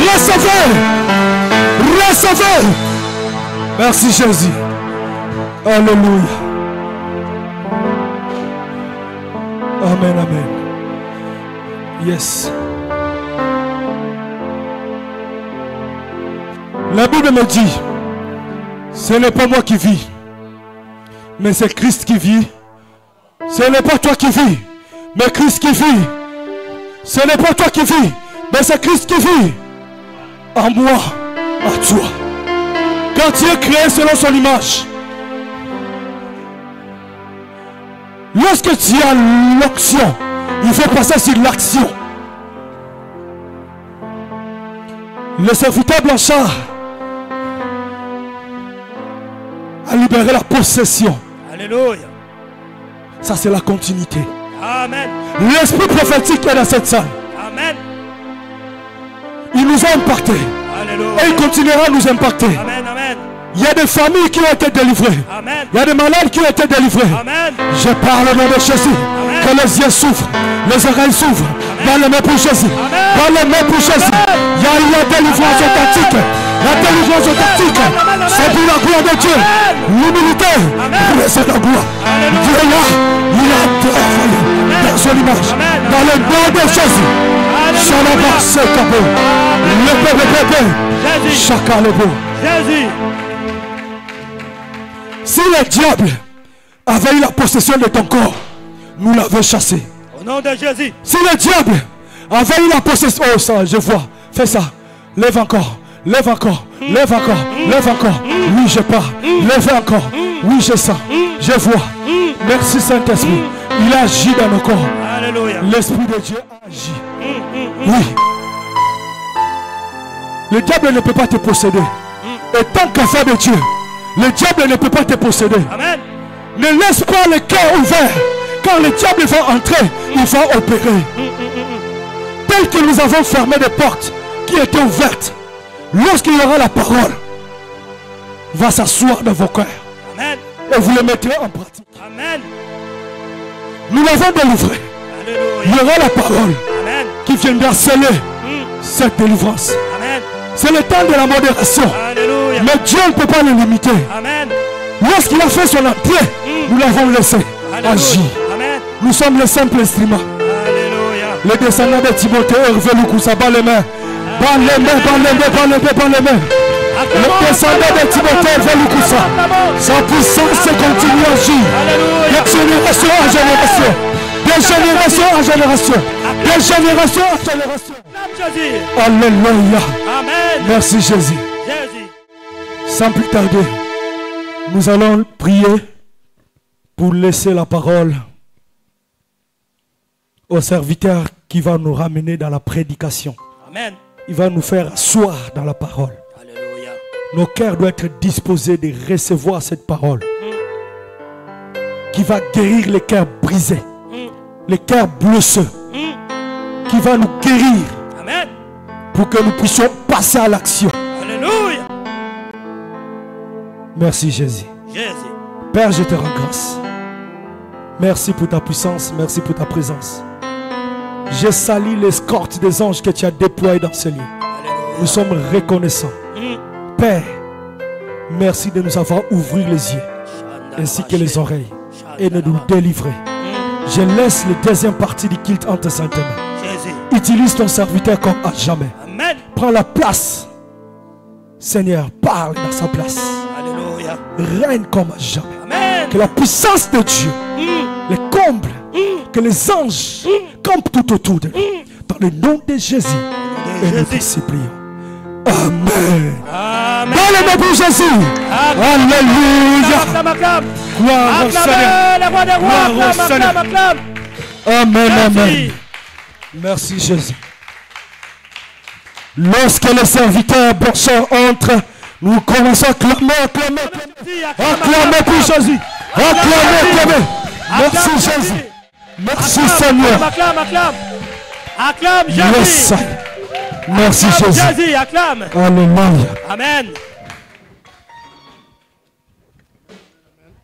Recevez. Recevez. Merci Jésus. Alléluia. Amen, amen. Yes. La Bible me dit, ce n'est pas moi qui vis, mais c'est Christ qui vit. Ce n'est pas toi qui vis, mais Christ qui vit. Ce n'est pas toi qui vis, mais c'est Christ qui vit. En moi, en toi. Quand Dieu est créé selon son image, lorsque tu as l'action, il faut passer sur l'action. Le serviteur Blanchard a libéré la possession. Alléluia. Ça, c'est la continuité. Amen. L'esprit prophétique est dans cette salle. Amen. Il nous a impactés. Alléluia. Et il continuera à nous impacter. Amen, amen. Il y a des familles qui ont été délivrées. Amen. Il y a des malades qui ont été délivrés. Amen. Je parle au nom de Jésus. Amen. Que les yeux s'ouvrent, les oreilles s'ouvrent. Dans les mains pour Jésus. Amen. Dans les mains pour Jésus. Il y a une délivrance authentique. La délivrance authentique, c'est pour la gloire de Dieu. L'humilité, c'est la gloire. Dieu est là, il a travaillé dans son image. Dans le nom de Jésus. Shalaba, c'est capé. Le bébé, chacun le beau. Jésus. Si le diable avait eu la possession de ton corps, nous l'avons chassé. Au nom de Jésus. Si le diable avait eu la possession, oh ça, je vois, fais ça, lève encore. Lève encore, lève encore, lève encore. Oui, je pars. Lève encore. Oui, je sens. Je vois. Merci Saint-Esprit. Il agit dans nos corps. Alléluia. L'Esprit de Dieu agit. Oui. Le diable ne peut pas te posséder. Et tant qu'affaire de Dieu, le diable ne peut pas te posséder. Amen. Ne laisse pas le cœur ouvert. Quand le diable va entrer, il va opérer. Tel que nous avons fermé des portes qui étaient ouvertes, lorsqu'il y aura la parole, va s'asseoir dans vos cœurs. Amen. Et vous le mettrez en pratique. Amen. Nous l'avons délivré. Alléluia. Il y aura la parole Amen. qui viendra sceller cette délivrance. Amen. C'est le temps de la modération. Alléluia. Mais Dieu ne peut pas le limiter. Amen. Lorsqu'il a fait son entrée, nous l'avons laissé agir. Amen. Nous sommes le simple instrument. Alléluia. Les descendants de Timothée, Hervé Loukoussa, bat les mains. Bat les mains, bat les mains, bat les mains, bat les mains. Le descendant de Timothée, Hervé Loukoussa. Sa puissance continue à agir. De génération en génération. De génération en génération. De génération en génération. Alléluia. Amen. Merci Jésus. Jésus. Sans plus tarder, nous allons prier pour laisser la parole au serviteur qui va nous ramener dans la prédication. Amen. Il va nous faire asseoir dans la parole. Alléluia. Nos cœurs doivent être disposés de recevoir cette parole qui va guérir les cœurs brisés, les cœurs blessés, qui va nous guérir. Amen. Pour que nous puissions passer à l'action. Alléluia. Merci Jésus. Jésus. Père, je te rends grâce. Merci pour ta puissance, merci pour ta présence. Je salue l'escorte des anges que tu as déployés dans ce lieu. Alléluia. Nous sommes reconnaissants. Père, merci de nous avoir ouvert les yeux ainsi que les oreilles et de nous délivrer. Je laisse la deuxième partie du culte entre saintes mains. Jésus. Utilise ton serviteur comme à jamais. Amen. Prends la place. Seigneur, parle dans sa place. Alléluia. Règne comme à jamais. Amen. Que la puissance de Dieu les comble. Que les anges campent tout autour de nous. Dans le nom de Jésus. Et nous te supplions. Amen. Amen. Dans le nom de Jésus. Alléluia. Gloire au Seigneur. La voix des rois. Acclame. Amen, amen. Merci Jésus. Lorsque le serviteur Blanchard entre, nous commençons à clamer, acclamer pour Jésus. Acclamer. Merci Jésus. Merci Seigneur. Acclame Jésus. Yes. Merci Jésus. Jésus, acclame. Alléluia. Amen.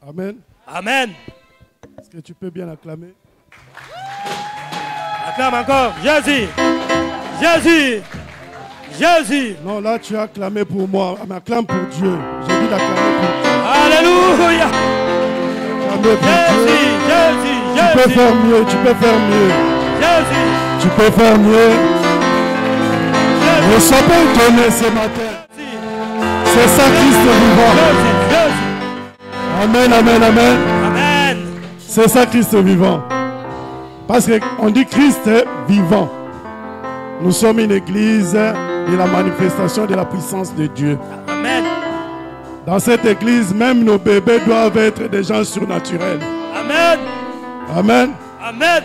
Amen. Amen. Est-ce que tu peux bien acclamer? Acclame encore. Jésus. Jésus. Jésus. Non, là tu as clamé pour moi. Acclame pour Dieu. J'ai dit d'acclamer pour Dieu. Alléluia. Acclamer pour Dieu. Jésus, Tu peux faire mieux, tu peux faire mieux. Jésus. Tu peux faire mieux. Ne sois pas étonné ce matin. C'est ça Christ vivant. Amen, amen, amen. Amen. C'est ça Christ vivant. Parce qu'on dit Christ est vivant. Nous sommes une église de la manifestation de la puissance de Dieu. Amen. Dans cette église, même nos bébés doivent être des gens surnaturels. Amen. Amen. Amen.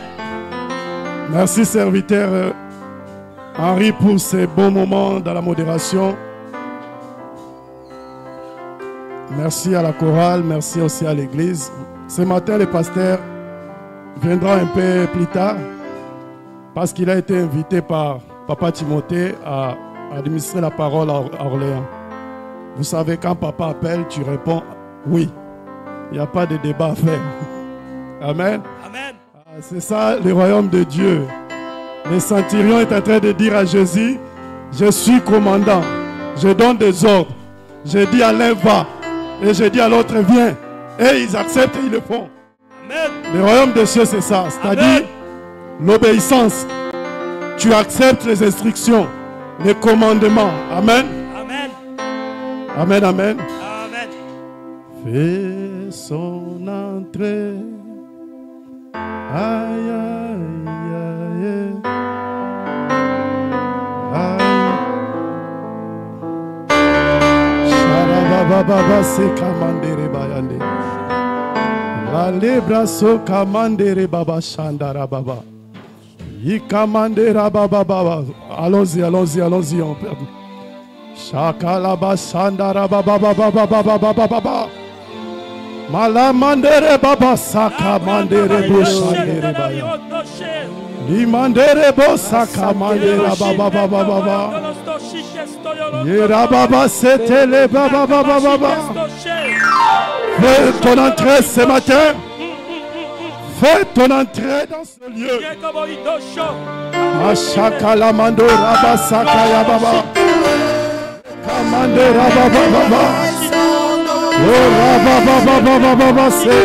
Merci serviteur Henri pour ces bons moments dans la modération. Merci à la chorale, merci aussi à l'église. Ce matin, le pasteur viendra un peu plus tard parce qu'il a été invité par Papa Timothée à administrer la parole à Orléans. Vous savez, quand papa appelle, tu réponds oui. Il n'y a pas de débat à faire. Amen. Amen. C'est ça le royaume de Dieu. Le centurion est en train de dire à Jésus, je suis commandant, je donne des ordres. Je dis à l'un va et je dis à l'autre viens. Et ils acceptent et ils le font. Amen. Le royaume des cieux c'est ça, c'est-à-dire l'obéissance. Tu acceptes les instructions, les commandements. Amen. Amen. Amen, amen. Amen. Fais son entrée. Aïe, aïe, aïe. Aïe. Sharababa se kamandere bayande. La lebra so kamandere baba shandara baba. Yi kamandera baba baba. Allons-y, allons-y, allons-y. Shakalaba shandara baba baba baba baba baba. Malamandere baba saka mandere bo shandere baya. Limandere bo saka mandera baba baba baba. Yera baba setele baba baba baba. Fais ton entrée ce matin. Fais ton entrée dans ce lieu. Mashaka lamando raba saka ya baba. Kamandera baba baba. Oh, rababababababa, c'est.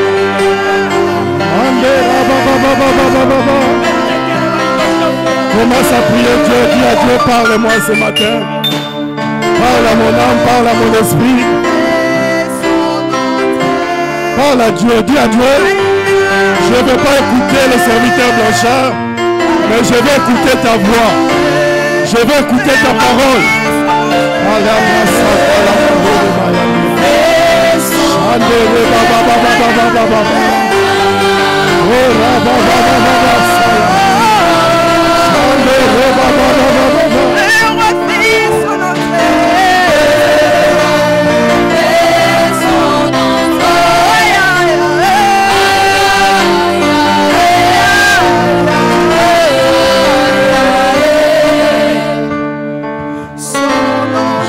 Commence à prier Dieu, dis à Dieu, parle-moi ce matin. Parle à mon âme, parle à mon esprit. Parle à Dieu, dis à Dieu. Je ne vais pas écouter le serviteur blanchard, mais je vais écouter ta voix. Je vais écouter ta parole. Andere baba baba baba baba. Oh baba baba baba. Andere baba baba baba.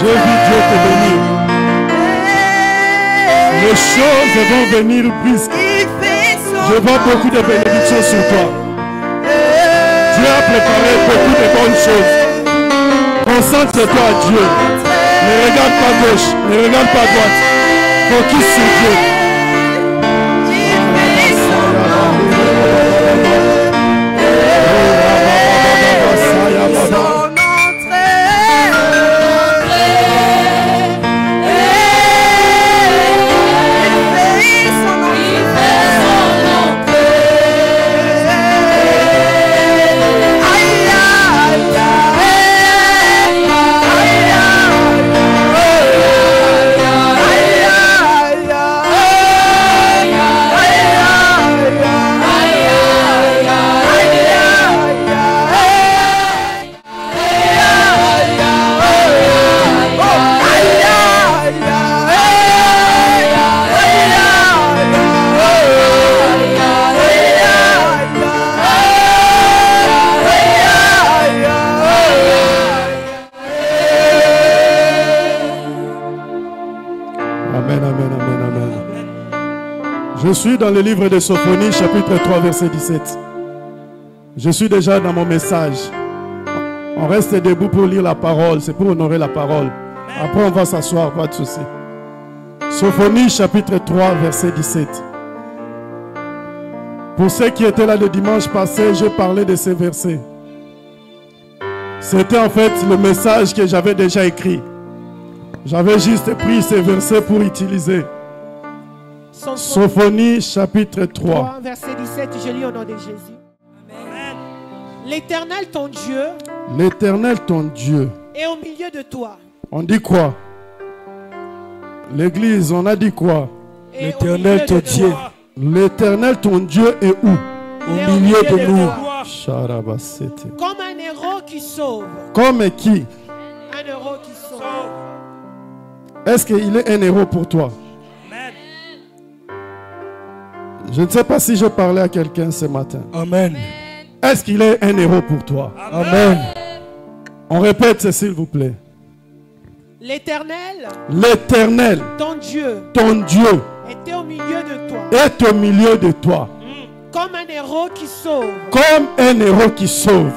Je vis Dieu te bénir. Les choses vont venir puisque je vois beaucoup de bénédictions sur toi. Dieu a préparé beaucoup de bonnes choses. Concentre-toi à Dieu. Ne regarde pas gauche, ne regarde pas droite. Focus sur Dieu. Je suis dans le livre de Sophonie, chapitre 3, verset 17. Je suis déjà dans mon message. On reste debout pour lire la parole. C'est pour honorer la parole. Après, on va s'asseoir, pas de souci. Sophonie, chapitre 3, verset 17. Pour ceux qui étaient là le dimanche passé, j'ai parlé de ces versets. C'était en fait le message que j'avais déjà écrit. J'avais juste pris ces versets pour utiliser. Sophonie, chapitre 3. Verset 17, je lis au nom de Jésus. Amen. L'Éternel, ton Dieu, l'Éternel, ton Dieu, est au milieu de toi. On dit quoi? L'église, on a dit quoi? L'Éternel, ton Dieu. L'Éternel, ton Dieu est où? Au milieu de nous. Comme un héros qui sauve. Comme qui? Un héros qui sauve. Est-ce qu'il est un héros pour toi? Amen. Je ne sais pas si je parlais à quelqu'un ce matin. Amen. Est-ce qu'il est un héros pour toi? Amen. On répète, s'il vous plaît. L'Éternel, l'Éternel, ton Dieu, était au milieu de toi. Est au milieu de toi. Comme un héros qui sauve. Comme un héros qui sauve.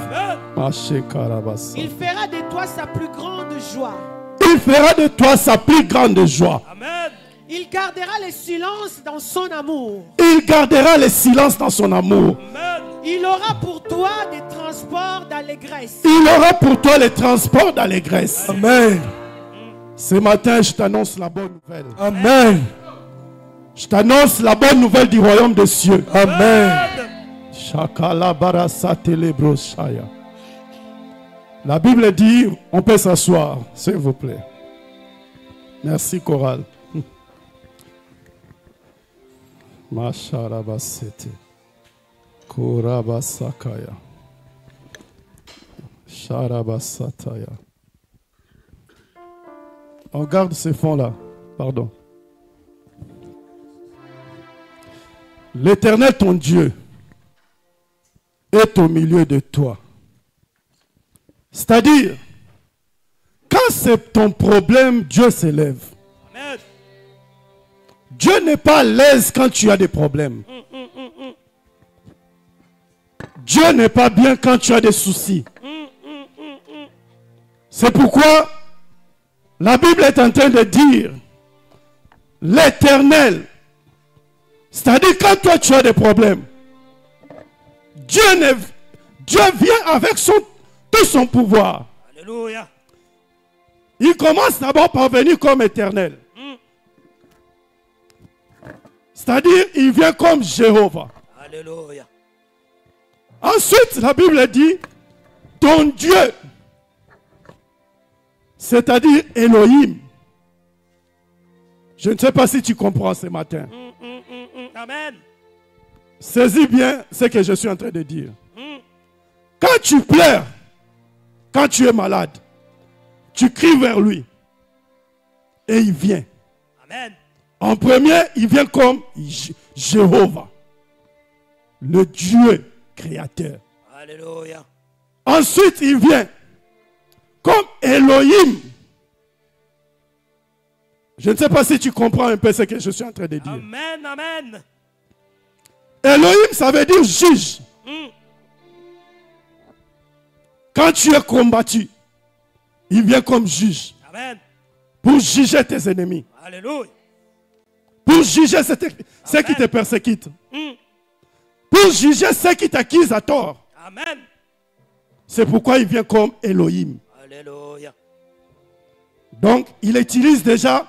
Il fera de toi sa plus grande joie. Il fera de toi sa plus grande joie. Amen. Il gardera le silence dans son amour. Il gardera le silence dans son amour. Amen. Il aura pour toi des transports d'allégresse. Il aura pour toi les transports d'allégresse. Amen. Ce matin, je t'annonce la bonne nouvelle. Amen. Je t'annonce la bonne nouvelle du royaume des cieux. Amen. La Bible dit, on peut s'asseoir, s'il vous plaît. Merci, chorale. Masharabasete. Korabasakaya. Sharabasataya. On garde ces fonds-là. Pardon. L'Éternel, ton Dieu, est au milieu de toi. C'est-à-dire, quand c'est ton problème, Dieu s'élève. Amen. Dieu n'est pas à l'aise quand tu as des problèmes. Dieu n'est pas bien quand tu as des soucis. C'est pourquoi la Bible est en train de dire l'Éternel. C'est-à-dire quand toi tu as des problèmes, Dieu vient avec tout son pouvoir. Alléluia. Il commence d'abord par venir comme Éternel. C'est-à-dire il vient comme Jéhovah. Alléluia. Ensuite la Bible dit ton Dieu. C'est-à-dire Elohim. Je ne sais pas si tu comprends ce matin. Amen. Saisis bien ce que je suis en train de dire. Quand tu pleures, quand tu es malade, tu cries vers lui. Et il vient. Amen. En premier, il vient comme Jéhovah. Le Dieu créateur. Alléluia. Ensuite, il vient comme Elohim. Je ne sais pas si tu comprends un peu ce que je suis en train de dire. Amen, amen. Elohim, ça veut dire juge. Quand tu es combattu, il vient comme juge. Amen. Pour juger tes ennemis. Alléluia. Pour juger ceux qui te persécutent. Pour juger ceux qui t'accusent à tort. Amen. C'est pourquoi il vient comme Elohim. Alléluia. Donc, il utilise déjà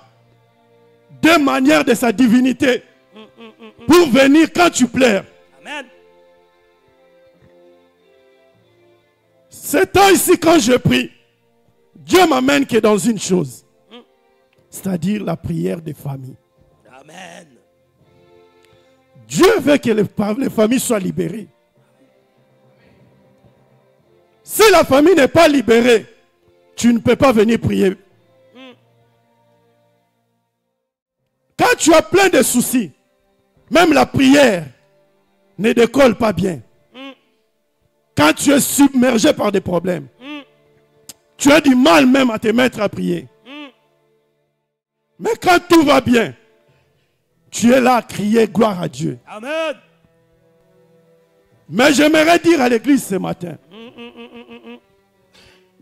deux manières de sa divinité pour venir quand tu pleures. Amen. C'est temps ici quand je prie, Dieu m'amène que dans une chose, c'est-à-dire la prière des familles. Amen. Dieu veut que les familles soient libérées. Si la famille n'est pas libérée, tu ne peux pas venir prier. Quand tu as plein de soucis, même la prière ne décolle pas bien. Quand tu es submergé par des problèmes, tu as du mal même à te mettre à prier. Mais quand tout va bien, tu es là à crier gloire à Dieu. Amen. Mais j'aimerais dire à l'église ce matin,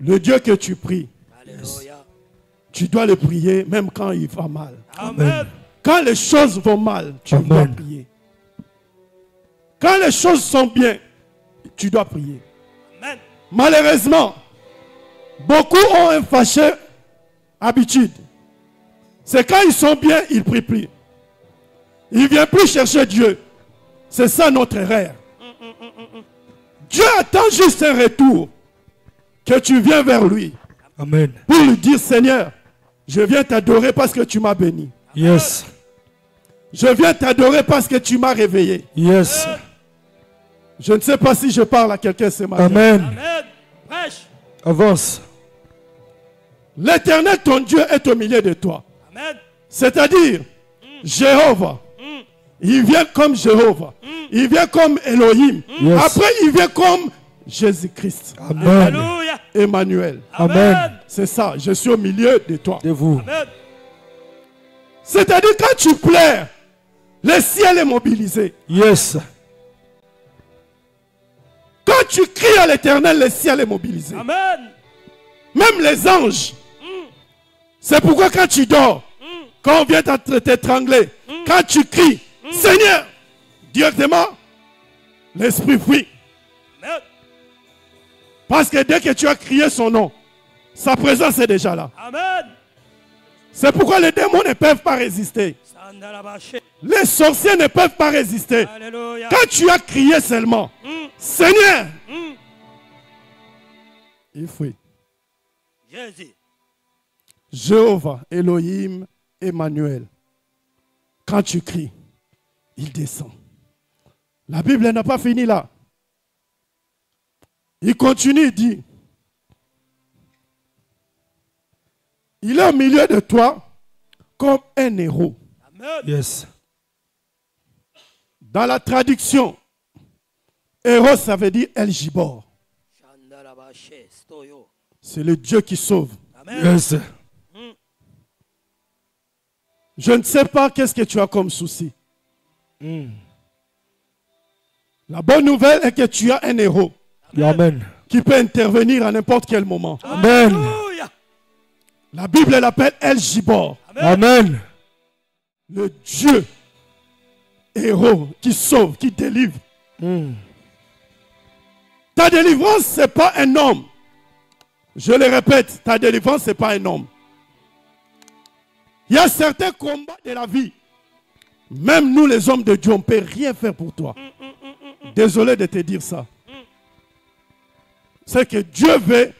Le Dieu que tu pries, Alléluia. tu dois le prier même quand il va mal. Amen. Quand les choses vont mal, tu Amen. dois prier. Quand les choses sont bien, tu dois prier. Amen. Malheureusement, beaucoup ont un fâché habitude. C'est quand ils sont bien, ils ne prient plus. Ils ne viennent plus chercher Dieu. C'est ça notre erreur. Dieu attend juste un retour. Que tu viens vers lui. Amen. Pour lui dire, Seigneur, je viens t'adorer parce que tu m'as béni. Yes. Je viens t'adorer parce que tu m'as réveillé. Yes. Je ne sais pas si je parle à quelqu'un ce matin. Amen. Amen. Prêche. Avance. L'Éternel, ton Dieu, est au milieu de toi. Amen. C'est-à-dire, Jéhovah. Il vient comme Jéhovah. Il vient comme Elohim. Yes. Après, il vient comme Jésus-Christ. Amen. Alléluia. Emmanuel. Amen. C'est ça, je suis au milieu de toi. De vous. Amen. C'est-à-dire, quand tu pleures, le ciel est mobilisé. Yes. Quand tu cries à l'Éternel, le ciel est mobilisé. Amen. Même les anges. C'est pourquoi quand tu dors, quand on vient t'étrangler, quand tu cries, Seigneur, directement, l'esprit fuit. Amen. Parce que dès que tu as crié son nom, sa présence est déjà là. Amen. C'est pourquoi les démons ne peuvent pas résister. Sandalabache. Les sorciers ne peuvent pas résister. Alléluia. Quand tu as crié seulement, Seigneur, il fuit. Jésus. Jéhovah, Elohim, Emmanuel. Quand tu cries, il descend. La Bible n'a pas fini là. Il continue, il dit, il est au milieu de toi comme un héros. Amen. Yes. Dans la traduction, héros, ça veut dire El Gibor. Sandalabache. Stoyo. C'est le Dieu qui sauve. Amen. Yes. Je ne sais pas qu'est-ce que tu as comme souci. La bonne nouvelle est que tu as un héros Amen. qui peut intervenir à n'importe quel moment. Amen. Alléluia. La Bible l'appelle El Gibor. Amen. Le Dieu héros qui sauve, qui délivre. Ta délivrance, ce n'est pas un homme. Je le répète, ta délivrance, ce n'est pas un homme. Il y a certains combats de la vie. Même nous, les hommes de Dieu, on ne peut rien faire pour toi. Désolé de te dire ça. C'est que Dieu veut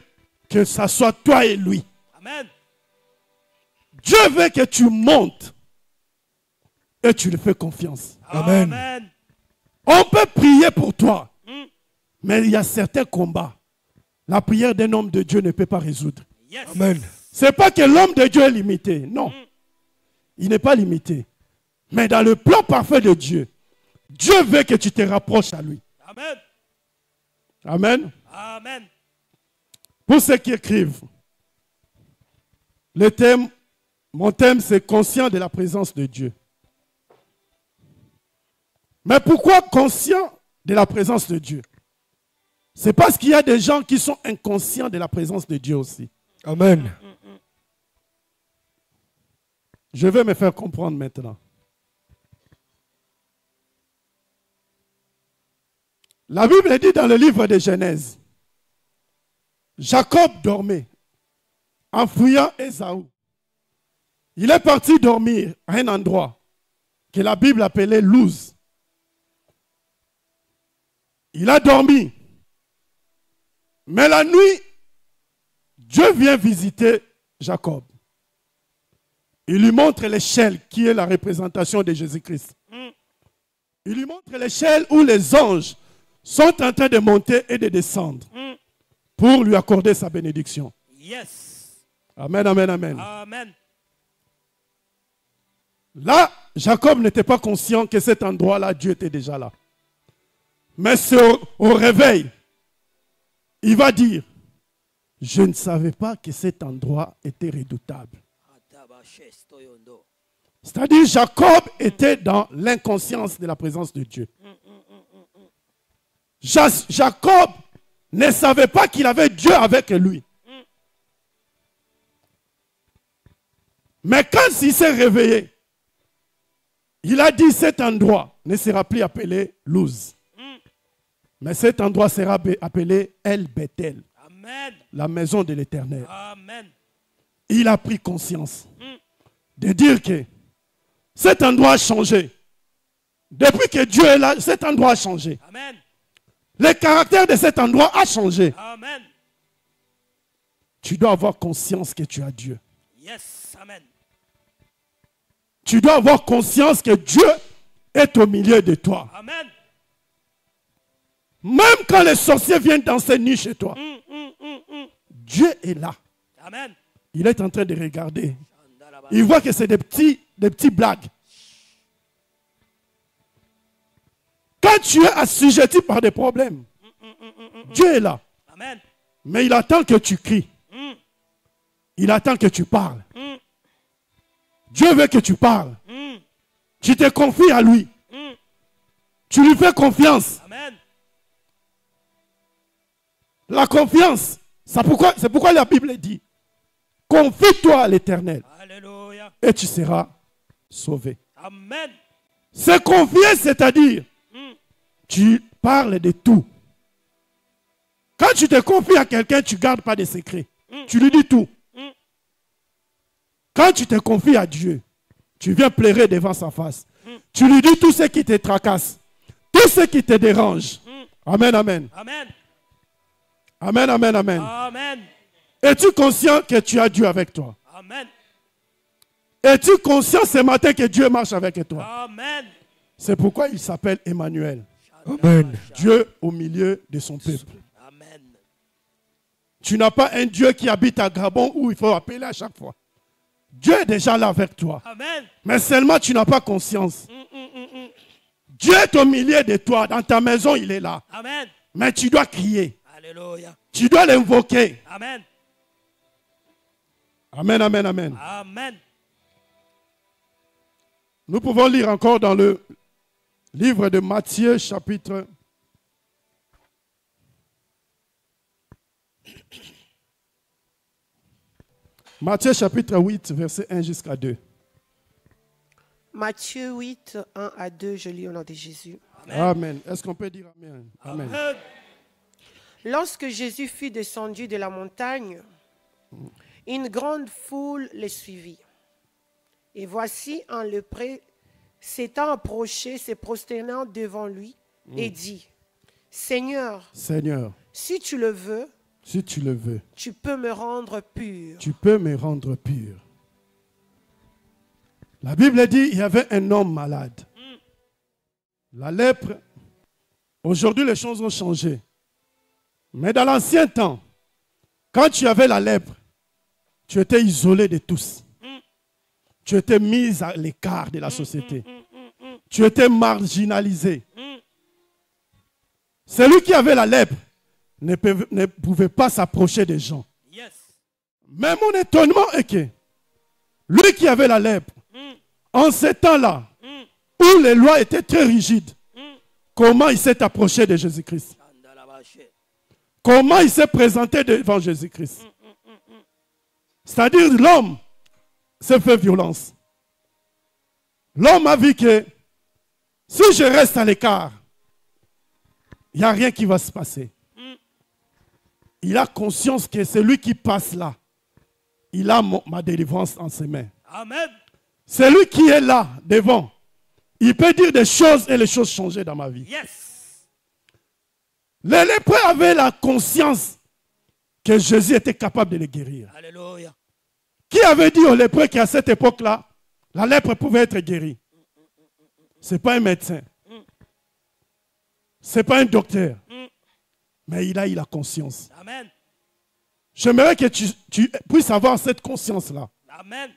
que ça soit toi et lui. Amen. Dieu veut que tu montes et tu lui fais confiance. Amen. Amen. On peut prier pour toi, mais il y a certains combats. La prière d'un homme de Dieu ne peut pas résoudre. Yes. Amen. Ce n'est pas que l'homme de Dieu est limité. Non. Il n'est pas limité. Mais dans le plan parfait de Dieu, Dieu veut que tu te rapproches à lui. Amen. Amen. Amen. Pour ceux qui écrivent, mon thème, c'est conscient de la présence de Dieu. Mais pourquoi conscient de la présence de Dieu? C'est parce qu'il y a des gens qui sont inconscients de la présence de Dieu aussi. Amen. Je vais me faire comprendre maintenant. La Bible dit dans le livre de Genèse, Jacob dormait en fouillant Ésaü. Il est parti dormir à un endroit que la Bible appelait Luz. Il a dormi. Mais la nuit, Dieu vient visiter Jacob. Il lui montre l'échelle qui est la représentation de Jésus-Christ. Il lui montre l'échelle où les anges sont en train de monter et de descendre pour lui accorder sa bénédiction. Yes. Amen, amen, amen. Amen. Là, Jacob n'était pas conscient que cet endroit-là, Dieu était déjà là. Mais c'est au réveil, il va dire, je ne savais pas que cet endroit était redoutable. C'est-à-dire, Jacob était dans l'inconscience de la présence de Dieu. Jacob ne savait pas qu'il avait Dieu avec lui. Mais quand il s'est réveillé, il a dit cet endroit ne sera plus appelé Luz. Mais cet endroit sera appelé El Bethel. Amen. La maison de l'Éternel. Amen. Il a pris conscience de dire que cet endroit a changé. Depuis que Dieu est là, cet endroit a changé. Amen. Le caractère de cet endroit a changé. Amen. Tu dois avoir conscience que tu as Dieu. Yes. Amen. Tu dois avoir conscience que Dieu est au milieu de toi. Amen. Même quand les sorciers viennent danser nu chez toi, Dieu est là. Amen. Il est en train de regarder. Il voit que c'est des petits blagues. Quand tu es assujetti par des problèmes, Dieu est là. Amen. Mais il attend que tu cries. Il attend que tu parles. Dieu veut que tu parles. Tu te confies à lui. Tu lui fais confiance. Amen. La confiance, c'est pourquoi la Bible dit, confie-toi à l'Éternel Alléluia. et tu seras sauvé. Amen. Se confier, c'est-à-dire, tu parles de tout. Quand tu te confies à quelqu'un, tu ne gardes pas de secrets. Tu lui dis tout. Quand tu te confies à Dieu, tu viens pleurer devant sa face. Tu lui dis tout ce qui te tracasse, tout ce qui te dérange. Amen, amen. Amen. Amen, amen, amen. Amen. Es-tu conscient que tu as Dieu avec toi? Amen. Es-tu conscient ce matin que Dieu marche avec toi? Amen. C'est pourquoi il s'appelle Emmanuel. Amen. Dieu au milieu de son peuple. Amen. Tu n'as pas un Dieu qui habite à Gabon où il faut appeler à chaque fois. Dieu est déjà là avec toi. Amen. Mais seulement tu n'as pas conscience. Dieu est au milieu de toi. Dans ta maison, il est là. Amen. Mais tu dois crier. Alléluia. Tu dois l'invoquer. Amen. Amen, amen, amen. Amen. Nous pouvons lire encore dans le livre de Matthieu, chapitre 8, verset 1 jusqu'à 2. Matthieu 8, 1 à 2, je lis au nom de Jésus. Amen. Est-ce qu'on peut dire Amen? Amen. Amen. Lorsque Jésus fut descendu de la montagne, une grande foule le suivit. Et voici un lépreux s'étant approché, se prosternant devant lui, et dit, Seigneur, si tu le veux, tu peux me rendre pur. Tu peux me rendre pur. La Bible dit il y avait un homme malade. La lèpre, aujourd'hui les choses ont changé. Mais dans l'ancien temps, quand tu avais la lèpre, tu étais isolé de tous. Tu étais mis à l'écart de la société. Tu étais marginalisé. Celui qui avait la lèpre ne pouvait pas s'approcher des gens. Yes. Mais mon étonnement est que lui qui avait la lèpre, en ces temps-là, où les lois étaient très rigides, comment il s'est approché de Jésus-Christ? Comment il s'est présenté devant Jésus-Christ? C'est-à-dire l'homme s'est fait violence. L'homme a vu que si je reste à l'écart, il n'y a rien qui va se passer. Il a conscience que c'est lui qui passe là. Il a ma délivrance en ses mains. Amen. C'est lui qui est là, devant. Il peut dire des choses et les choses changer dans ma vie. Yes. Les lépreux avaient la conscience que Jésus était capable de les guérir. Alléluia. Qui avait dit aux lépreux qu'à cette époque-là, la lèpre pouvait être guérie? Ce n'est pas un médecin. Ce n'est pas un docteur. Mais il a eu la conscience. Amen. J'aimerais que tu puisses avoir cette conscience-là. Amen.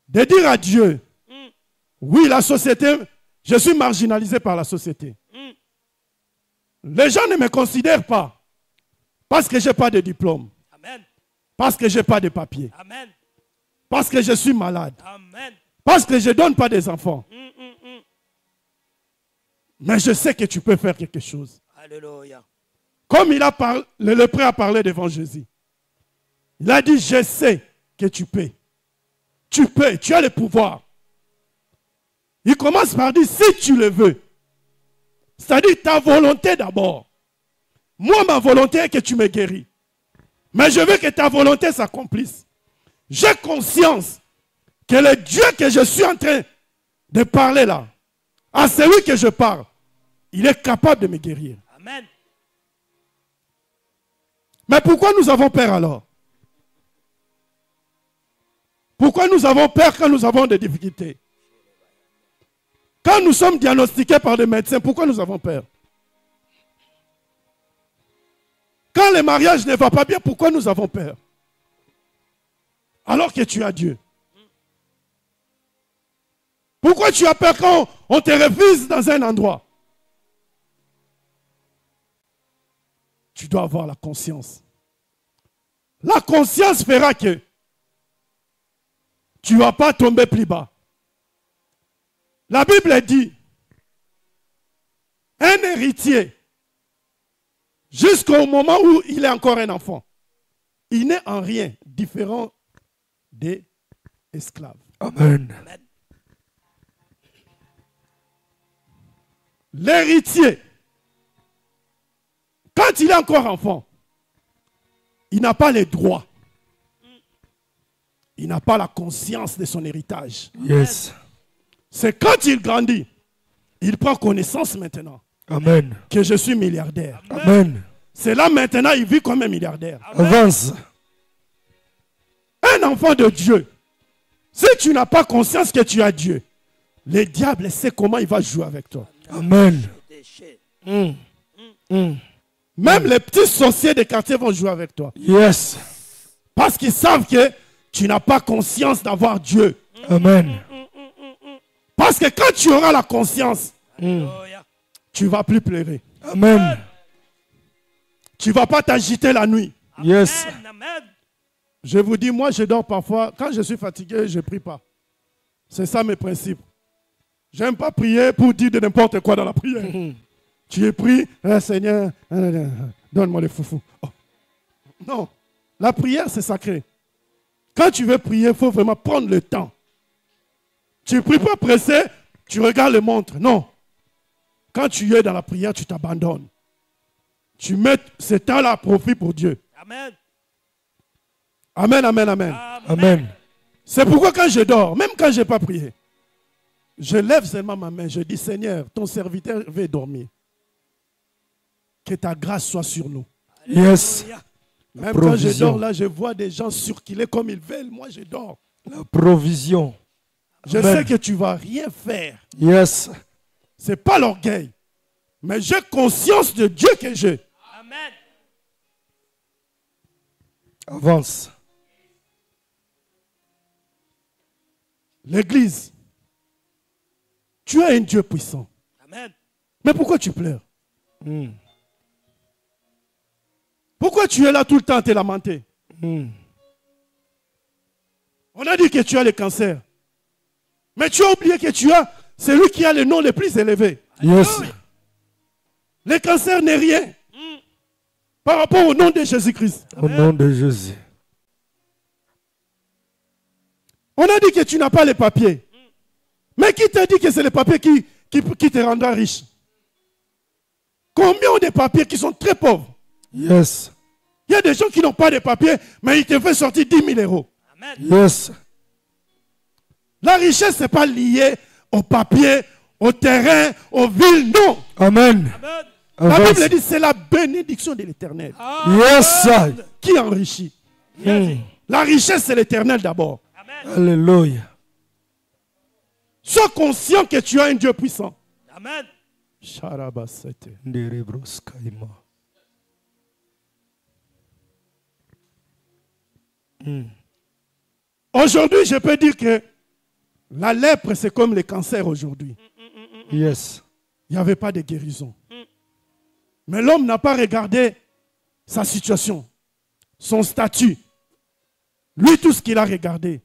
De dire à Dieu, oui, la société, je suis marginalisé par la société. Les gens ne me considèrent pas parce que je n'ai pas de diplôme, Amen. parce que je n'ai pas de papier, Amen. parce que je suis malade, Amen. parce que je ne donne pas des enfants. Mais je sais que tu peux faire quelque chose. Alléluia. Comme le lépreux a parlé devant Jésus. Il a dit, je sais que tu peux. tu peux, tu as le pouvoir. Il commence par dire, si tu le veux. C'est-à-dire ta volonté d'abord. Moi, ma volonté est que tu me guéris. Mais je veux que ta volonté s'accomplisse. J'ai conscience que le Dieu que je suis en train de parler là, à celui que je parle, il est capable de me guérir. Amen. Mais pourquoi nous avons peur alors? Pourquoi nous avons peur quand nous avons des difficultés? Quand nous sommes diagnostiqués par des médecins, pourquoi nous avons peur? Quand le mariage ne va pas bien, pourquoi nous avons peur? Alors que tu as Dieu. Pourquoi tu as peur quand on te refuse dans un endroit? Tu dois avoir la conscience. La conscience fera que tu ne vas pas tomber plus bas. La Bible dit, un héritier, jusqu'au moment où il est encore un enfant, il n'est en rien différent des esclaves. Amen. Amen. L'héritier, quand il est encore enfant, il n'a pas les droits. Il n'a pas la conscience de son héritage. Yes. C'est quand il grandit, il prend connaissance maintenant Amen. que je suis milliardaire. Amen. C'est là maintenant, il vit comme un milliardaire. Avance. Un enfant de Dieu, si tu n'as pas conscience que tu as Dieu, le diable sait comment il va jouer avec toi. Amen. Déchet. Même les petits sorciers des quartiers vont jouer avec toi. Yes. Parce qu'ils savent que tu n'as pas conscience d'avoir Dieu. Amen. Parce que quand tu auras la conscience, Alléluia. tu ne vas plus pleurer. Amen. Tu ne vas pas t'agiter la nuit. Yes. Amen. Amen. Je vous dis, moi je dors parfois. Quand je suis fatigué, je ne prie pas. C'est ça mes principes. J'aime pas prier pour dire de n'importe quoi dans la prière. Tu es pris, Seigneur, donne-moi les foufous. Oh. Non, la prière c'est sacré. Quand tu veux prier, il faut vraiment prendre le temps. Tu ne pries pas pressé, tu regardes le montre. Non. Quand tu es dans la prière, tu t'abandonnes. Tu mets ce temps-là à profit pour Dieu. Amen. Amen, amen, amen. Amen. C'est pourquoi quand je dors, même quand je n'ai pas prié, je lève seulement ma main. Je dis, Seigneur, ton serviteur veut dormir. Que ta grâce soit sur nous. Yes. Alléluia. Même Provision. quand je dors là, je vois des gens surkilés comme ils veulent. Moi, je dors. La provision. Je Amen. sais que tu ne vas rien faire. Yes. Ce n'est pas l'orgueil. Mais j'ai conscience de Dieu que j'ai. Amen. Avance. L'église, tu as un Dieu puissant. Amen. Mais pourquoi tu pleures? Pourquoi tu es là tout le temps à te lamenter? On a dit que tu as le cancer. Mais tu as oublié que tu as celui qui a le nom le plus élevé. Yes. Le cancer n'est rien par rapport au nom de Jésus-Christ. Au nom de Jésus. On a dit que tu n'as pas les papiers. Mais qui t'a dit que c'est les papiers qui te rendra riche? Combien ont des papiers qui sont très pauvres? Yes. Il y a des gens qui n'ont pas de papiers, mais ils te font sortir 10 000 euros. Amen. Yes. La richesse, ce n'est pas lié au papier, au terrain, aux villes, non. Amen. Amen. La Avance. Bible dit c'est la bénédiction de l'Éternel Yes. qui enrichit. La richesse, c'est l'Éternel d'abord. Amen. Alléluia. Sois conscient que tu as un Dieu puissant. Amen. Charabasete. Nderebros kaima. Aujourd'hui, je peux dire que la lèpre, c'est comme le cancer aujourd'hui. Yes. Il n'y avait pas de guérison. Mais l'homme n'a pas regardé sa situation, son statut. Lui, tout ce qu'il a regardé,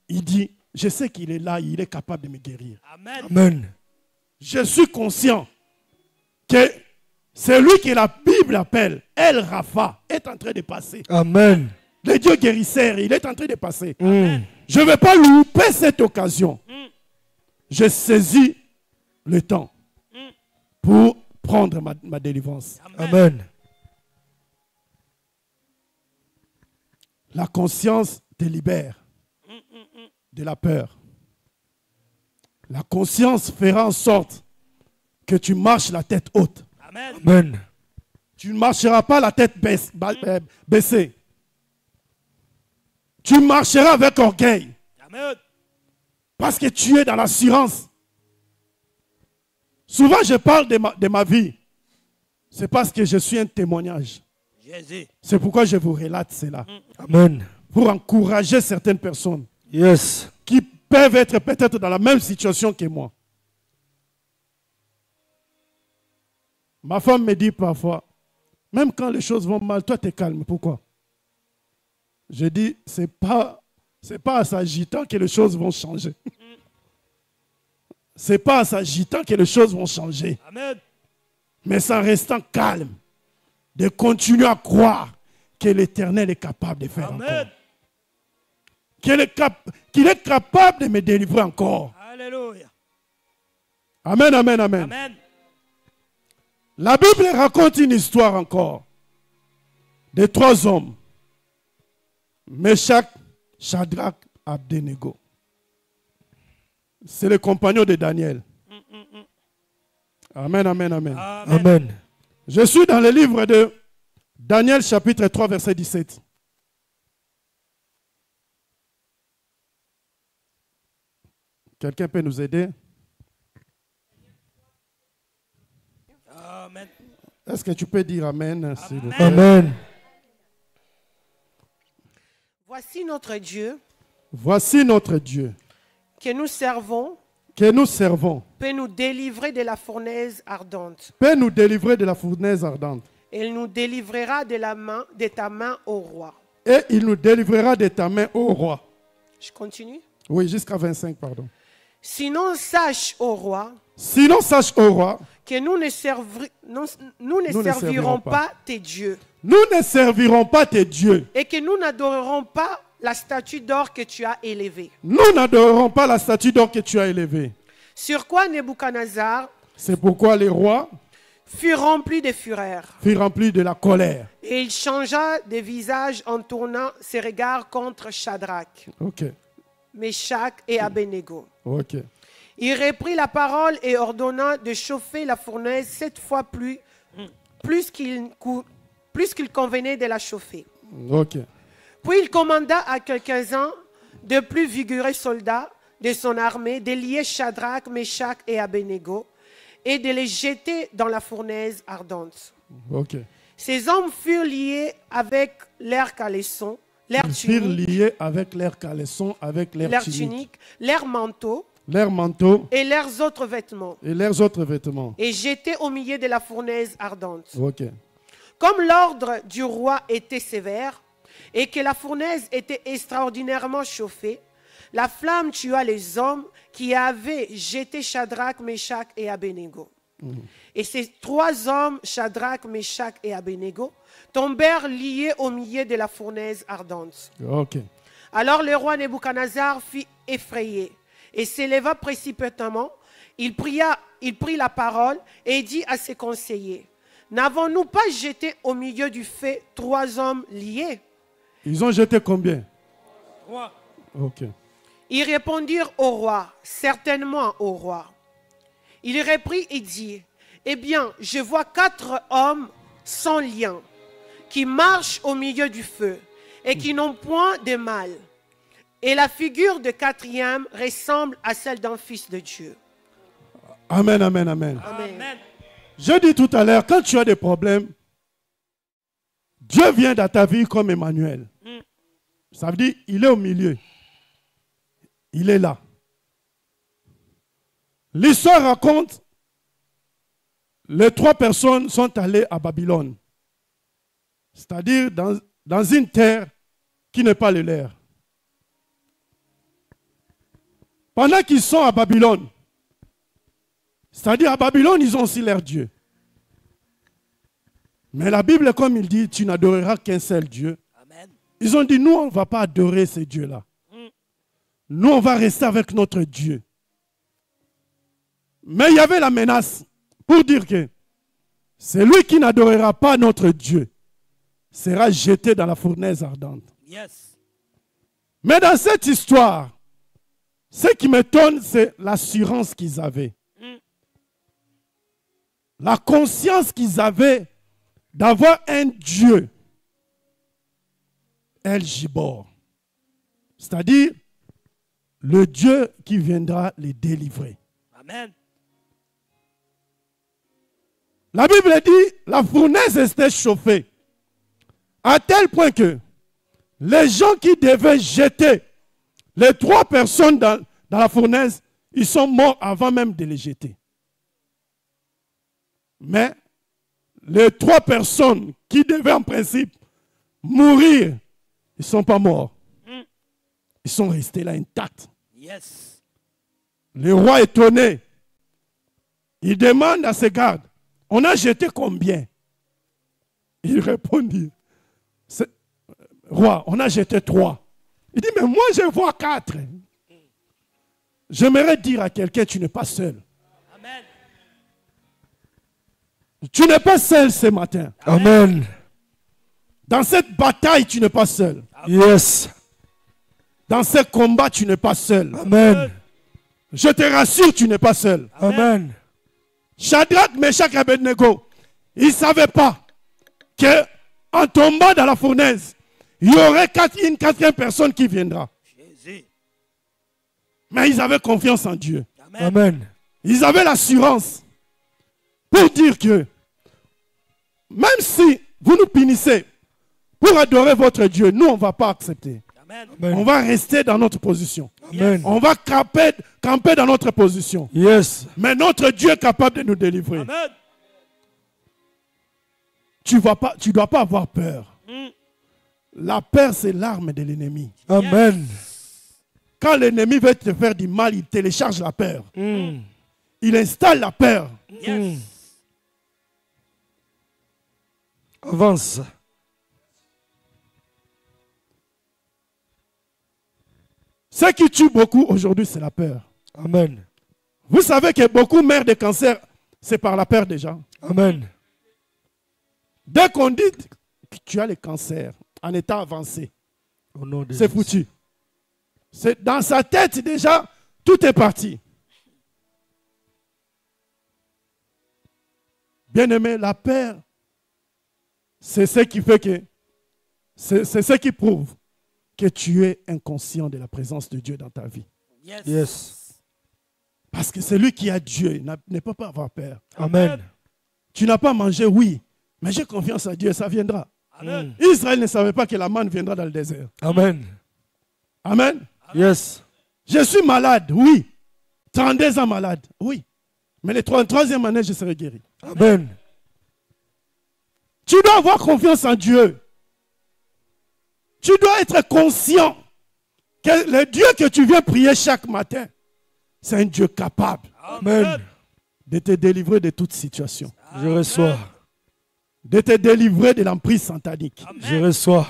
il dit, je sais qu'il est là, il est capable de me guérir. Amen. Amen. Je suis conscient que celui que la Bible appelle El Rapha est en train de passer. Amen. Le Dieu guérisseur, il est en train de passer. Amen. Je ne vais pas louper cette occasion. Je saisis le temps pour prendre ma délivrance. Amen. La conscience te libère de la peur. La conscience fera en sorte que tu marches la tête haute. Amen. Amen. Tu ne marcheras pas la tête baissée. Tu marcheras avec orgueil. Amen. Parce que tu es dans l'assurance. Souvent, je parle de ma vie. C'est parce que je suis un témoignage. Jésus. C'est pourquoi je vous relate cela. Amen. Pour encourager certaines personnes Yes. qui peuvent être peut-être dans la même situation que moi. Ma femme me dit parfois, même quand les choses vont mal, toi tu es calme. Pourquoi? Je dis, c'est pas en s'agitant que les choses vont changer. C'est pas en s'agitant que les choses vont changer. Amen. Mais c'est en restant calme, de continuer à croire que l'Éternel est capable de faire Amen. encore. Qu'il est capable de me délivrer encore. Alléluia. Amen, amen, amen. Amen. La Bible raconte une histoire encore de 3 hommes. Meshach, Shadrach, Abednego. C'est le compagnon de Daniel. Amen, amen, amen. Amen. Amen. Je suis dans le livre de Daniel chapitre 3 verset 17. Quelqu'un peut nous aider? Amen. Est-ce que tu peux dire Amen, s'il vous plaît? Amen. Voici notre Dieu Voici notre Dieu que nous servons que nous servons. peut nous délivrer de la fournaise ardente. Peut nous délivrer de la fournaise ardente. Il nous délivrera de ta main, ô roi. Et il nous délivrera de ta main, ô roi. Je continue. Oui, jusqu'à 25, pardon. Sinon, sache, ô roi, Sinon, sache, ô roi, que nous ne servirons pas tes dieux nous ne servirons pas tes dieux. et que nous n'adorerons pas la statue d'or que tu as élevée. Nous n'adorerons pas la statue d'or que tu as élevée. Sur quoi Nebuchadnezzar C'est pourquoi les rois fut rempli de fureur. furent remplis de la colère. Et il changea de visage en tournant ses regards contre Shadrach, Ok, Meshach et Abednego. ok. Il reprit la parole et ordonna de chauffer la fournaise 7 fois plus qu'il convenait de la chauffer. Ok. Puis il commanda à quelques-uns de plus vigoureux soldats de son armée de lier Shadrach, Meshach et Abednego et de les jeter dans la fournaise ardente. Ok. Ces hommes furent liés avec leurs caleçons, leurs Ils furent tuniques, liés avec leurs caleçons, avec leurs tuniques, leurs manteaux leurs manteaux et leurs autres vêtements, et leurs autres vêtements. et jetés au milieu de la fournaise ardente. Ok. Comme l'ordre du roi était sévère et que la fournaise était extraordinairement chauffée, la flamme tua les hommes qui avaient jeté Shadrach, Meshach et Abednego. Et ces 3 hommes, Shadrach, Meshach et Abednego, tombèrent liés au milieu de la fournaise ardente. Ok. Alors le roi Nebuchadnezzar fut effrayé et s'éleva précipitamment. Il prit la parole et dit à ses conseillers, « N'avons-nous pas jeté au milieu du feu 3 hommes liés ?» Ils ont jeté combien? 3. Ok. Ils répondirent au roi, « Certainement, au roi. » Il reprit et dit, « Eh bien, je vois 4 hommes sans lien, qui marchent au milieu du feu et qui n'ont point de mal. Et la figure de 4e ressemble à celle d'un fils de Dieu. » Amen, amen, amen. Amen. Amen. Je dis tout à l'heure, quand tu as des problèmes, Dieu vient dans ta vie comme Emmanuel. Ça veut dire, il est au milieu. Il est là. L'histoire raconte, les 3 personnes sont allées à Babylone. C'est-à-dire dans une terre qui n'est pas le leur. Pendant qu'ils sont à Babylone, c'est-à-dire à Babylone, ils ont aussi leur Dieu. Mais la Bible, comme il dit, tu n'adoreras qu'un seul Dieu. Amen. Ils ont dit, nous, on ne va pas adorer ces dieux-là. Nous, on va rester avec notre Dieu. Mais il y avait la menace pour dire que celui qui n'adorera pas notre Dieu sera jeté dans la fournaise ardente. Yes. Mais dans cette histoire, ce qui m'étonne, c'est l'assurance qu'ils avaient. La conscience qu'ils avaient d'avoir un Dieu, El Gibor. C'est-à-dire, le Dieu qui viendra les délivrer. Amen. La Bible dit, la fournaise était chauffée. À tel point que les gens qui devaient jeter les 3 personnes dans la fournaise, ils sont morts avant même de les jeter. Mais les 3 personnes qui devaient en principe mourir, ils ne sont pas morts. Ils sont restés là intacts. Yes. Le roi étonné, il demande à ses gardes, on a jeté combien? Il répondit, roi, on a jeté 3. Il dit, mais moi je vois 4. J'aimerais dire à quelqu'un, tu n'es pas seul. Amen. Tu n'es pas seul ce matin. Amen. Dans cette bataille, tu n'es pas seul. Yes. Dans ce combat, tu n'es pas seul. Amen. Je te rassure, tu n'es pas seul. Amen. Shadrach, Meshach et Abednego, ils ne savaient pas qu'en tombant dans la fournaise, il y aurait une 4e personne qui viendra. Jésus. Mais ils avaient confiance en Dieu. Amen. Amen. Ils avaient l'assurance pour dire que même si vous nous punissez pour adorer votre Dieu, nous, on ne va pas accepter. Amen. Amen. On va rester dans notre position. Amen. On va camper dans notre position. Yes. Mais notre Dieu est capable de nous délivrer. Amen. Tu ne dois pas avoir peur. La peur, c'est l'arme de l'ennemi. Amen. Quand l'ennemi veut te faire du mal, il télécharge la peur. Il installe la peur. Yes. Avance. Ce qui tue beaucoup aujourd'hui, c'est la peur. Amen. Vous savez que beaucoup meurent de cancer, c'est par la peur déjà. Amen. Dès qu'on dit que tu as le cancer en état avancé, Au nom de c'est Jésus. foutu. C'est dans sa tête déjà, tout est parti. Bien-aimé, la peur, c'est ce qui fait que, c'est ce qui prouve que tu es inconscient de la présence de Dieu dans ta vie. Yes. Yes. Parce que celui qui a Dieu ne peut pas avoir peur. Amen. Tu n'as pas mangé, oui, mais j'ai confiance en Dieu, ça viendra. Amen. Israël ne savait pas que la manne viendra dans le désert. Amen. Amen. Yes. Je suis malade, oui. 32 ans malade, oui. Mais la troisième année, je serai guéri. Amen. Tu dois avoir confiance en Dieu. Tu dois être conscient que le Dieu que tu viens prier chaque matin, c'est un Dieu capable Amen. de te délivrer de toute situation. Je reçois. De te délivrer de l'emprise satanique. Je reçois.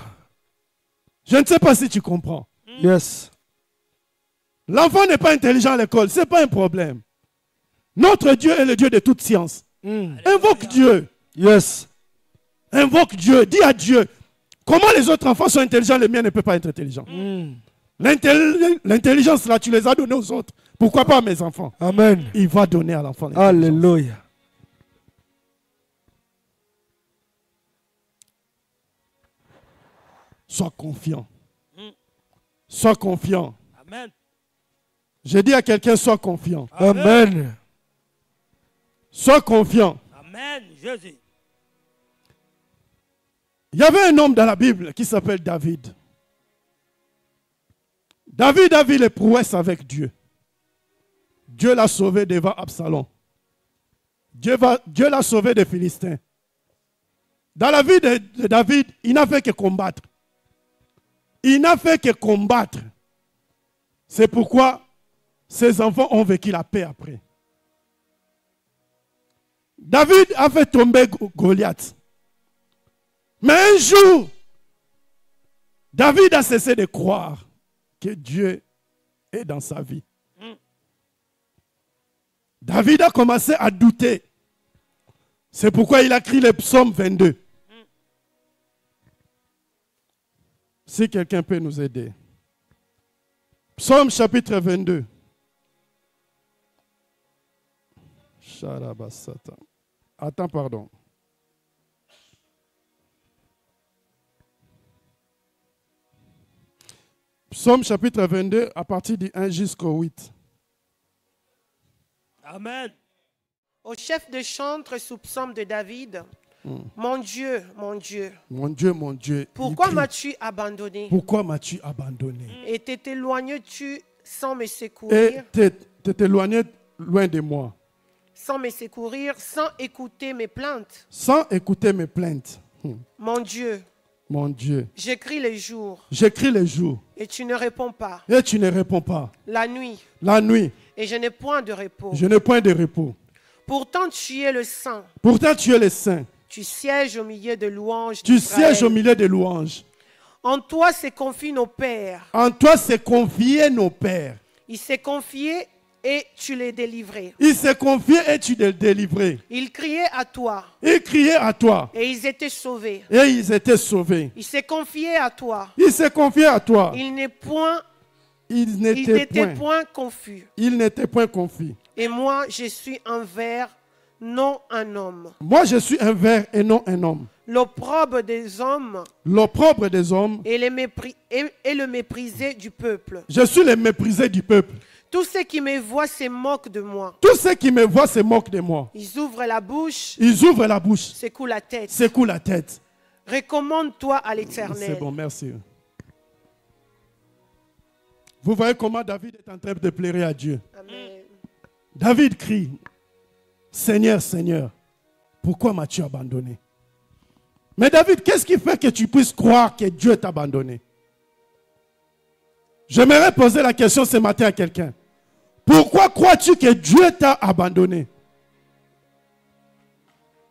Je ne sais pas si tu comprends. Yes. L'enfant n'est pas intelligent à l'école, ce n'est pas un problème. Notre Dieu est le Dieu de toute science. Invoque Dieu. Yes. Invoque Dieu. Dis à Dieu. Comment les autres enfants sont intelligents, les miens ne peuvent pas être intelligents. L'intelligence, là, tu les as donnés aux autres. Pourquoi pas à mes enfants? Amen. Il va donner à l'enfant l'intelligence. Alléluia. Sois confiant. Sois confiant. Amen. Je dis à quelqu'un, sois confiant. Amen. Sois confiant. Amen. Jésus. Il y avait un homme dans la Bible qui s'appelle David. David a vu les prouesses avec Dieu. Dieu l'a sauvé devant Absalom. Dieu l'a sauvé des Philistins. Dans la vie de David, il n'a fait que combattre. Il n'a fait que combattre. C'est pourquoi ses enfants ont vécu la paix après. David a fait tomber Goliath. Mais un jour, David a cessé de croire que Dieu est dans sa vie. David a commencé à douter. C'est pourquoi il a écrit le psaume 22. Si quelqu'un peut nous aider. Psaume chapitre 22. Charabasata. Attends, pardon. Psaume chapitre 22, à partir du 1 jusqu'au 8. Amen. Au chef de chantre sous psaume de David, mon Dieu, mon Dieu, Mon Dieu, mon Dieu. pourquoi il crie, m'as-tu abandonné pourquoi m'as-tu abandonné? et t'éloignes-tu sans me Et secourir, t'éloigner loin de moi, sans écouter mes plaintes? sans écouter mes plaintes. Mon Dieu, Mon Dieu, j'écris les jours j'écris les jours et tu ne réponds pas, et tu ne réponds pas. la nuit La nuit, et je n'ai point de repos. je n'ai point de repos. Pourtant tu es le Saint, Pourtant, tu es le Saint. tu sièges au milieu de louanges Tu d'Israël. sièges au milieu des louanges. En toi se confient nos pères. En toi s'est confié nos pères. Il s'est confié et tu les délivrais. Il s'est confié et tu les délivrais. Ils criaient à toi Ils criaient à toi et ils étaient sauvés. et ils étaient sauvés. Il s'est confié à toi. Il s'est confié à toi. Il Il n'était n'était point confus. Il n'était point confus. Et moi, je suis un ver, non un homme. Moi, je suis un ver et non un homme. L'opprobre des hommes L'opprobre des hommes. et le méprisé du peuple. Je suis le méprisé du peuple. Tous ceux qui me voient se moquent de moi. Tous ceux qui me voient se moquent de moi. Ils ouvrent la bouche, Ils ouvrent la bouche, secouent la tête. secouent la tête. Recommande-toi à C'est l'Éternel. bon, merci. Vous voyez comment David est en train de pleurer à Dieu. Amen. David crie, Seigneur, Seigneur, pourquoi m'as-tu abandonné? Mais David, qu'est-ce qui fait que tu puisses croire que Dieu t'a abandonné? J'aimerais poser la question ce matin à quelqu'un. Pourquoi crois-tu que Dieu t'a abandonné?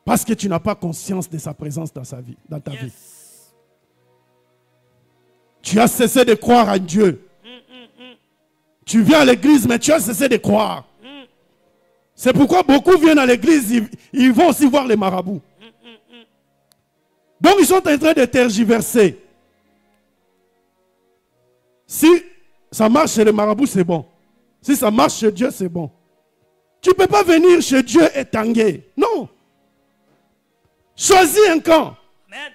Parce que tu n'as pas conscience de sa présence dans ta vie. Tu as cessé de croire en Dieu. Tu viens à l'église, mais tu as cessé de croire. C'est pourquoi beaucoup viennent à l'église, ils vont aussi voir les marabouts. Donc ils sont en train de tergiverser. Si ça marche chez les marabouts, c'est bon. Si ça marche chez Dieu, c'est bon. Tu ne peux pas venir chez Dieu et tanguer. Non. Choisis un camp. Amen.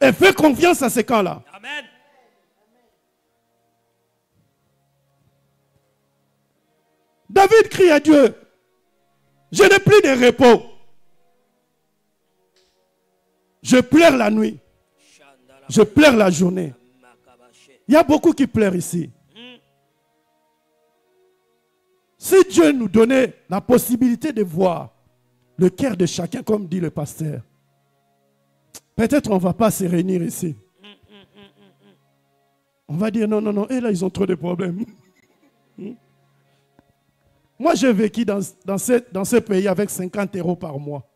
Et fais confiance à ce camp-là. Amen. David crie à Dieu. Je n'ai plus de repos. Je pleure la nuit. Je pleure la journée. Il y a beaucoup qui pleurent ici. Si Dieu nous donnait la possibilité de voir le cœur de chacun, comme dit le pasteur, peut-être on ne va pas se réunir ici. On va dire non, non, non, et là ils ont trop de problèmes. Moi j'ai vécu dans ce pays avec 50 € par mois,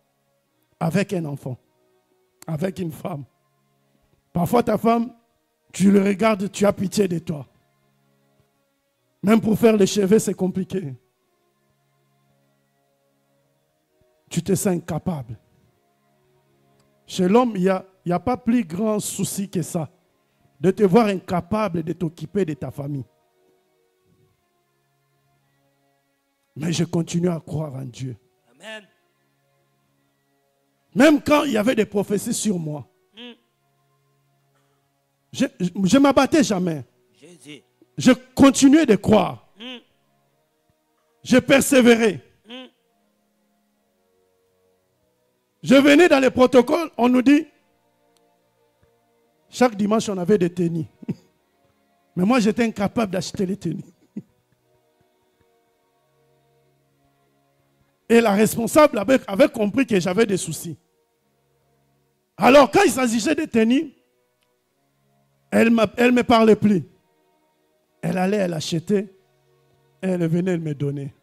avec un enfant, avec une femme. Parfois ta femme, tu le regardes, tu as pitié de toi. Même pour faire les cheveux, c'est compliqué. Tu te sens incapable. Chez l'homme, il n'y a pas plus grand souci que ça, de te voir incapable de t'occuper de ta famille. Mais je continue à croire en Dieu. Amen. Même quand il y avait des prophéties sur moi, je ne m'abattais jamais. Jésus. Je continuais de croire. Je persévérais. Je venais dans les protocoles, on nous dit, chaque dimanche on avait des tenues. Mais moi j'étais incapable d'acheter les tenues. Et la responsable avait compris que j'avais des soucis. Alors quand il s'agissait de tenues, elle ne me parlait plus. Elle allait, elle achetait, et elle venait, elle me donnait.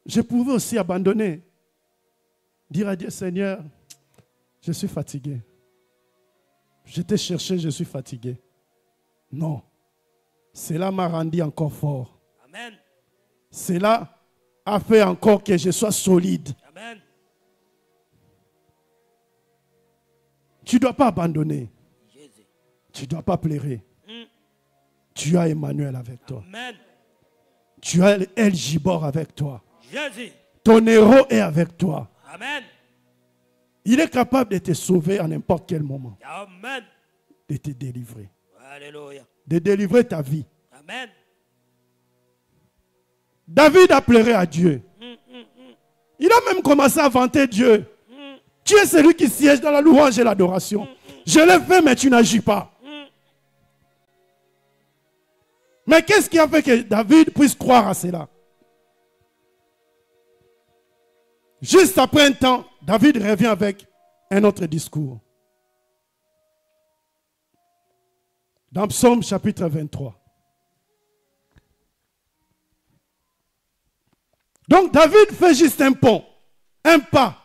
Je pouvais aussi abandonner. Dire à Dieu, Seigneur, je suis fatigué. Je t'ai cherché, je suis fatigué. Non. Cela m'a rendu encore fort. Amen. Cela a fait encore que je sois solide. Amen. Tu ne dois pas abandonner. Jésus. Tu ne dois pas pleurer. Tu as Emmanuel avec toi. Amen. Tu as El Gibor avec toi. Jésus. Ton héros est avec toi. Amen. Il est capable de te sauver à n'importe quel moment. Amen. De te délivrer. Alléluia. De délivrer ta vie. Amen. David a pleuré à Dieu. Il a même commencé à vanter Dieu. Tu es celui qui siège dans la louange et l'adoration. Je l'ai fait, mais tu n'agis pas. Mais qu'est-ce qui a fait que David puisse croire à cela? Juste après un temps, David revient avec un autre discours. Dans Psaume chapitre 23. Donc David fait juste un pont, un pas,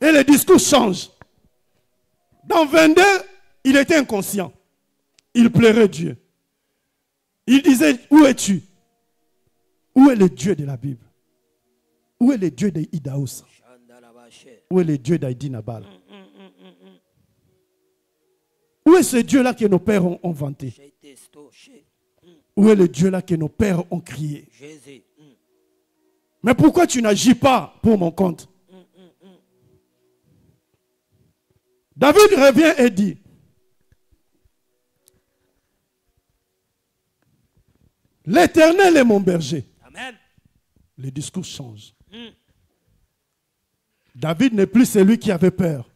et le discours change. Dans 22, il était inconscient. Il pleurait Dieu. Il disait, où es-tu? Où est le Dieu de la Bible? Où est le Dieu d'Idaous? Où est le Dieu d'Aïdi Nabal? Où est ce Dieu-là que nos pères ont vanté? Où est le Dieu-là que nos pères ont crié? Mais pourquoi tu n'agis pas pour mon compte? David revient et dit, l'Éternel est mon berger. Amen. Le discours change. David n'est plus celui qui avait peur.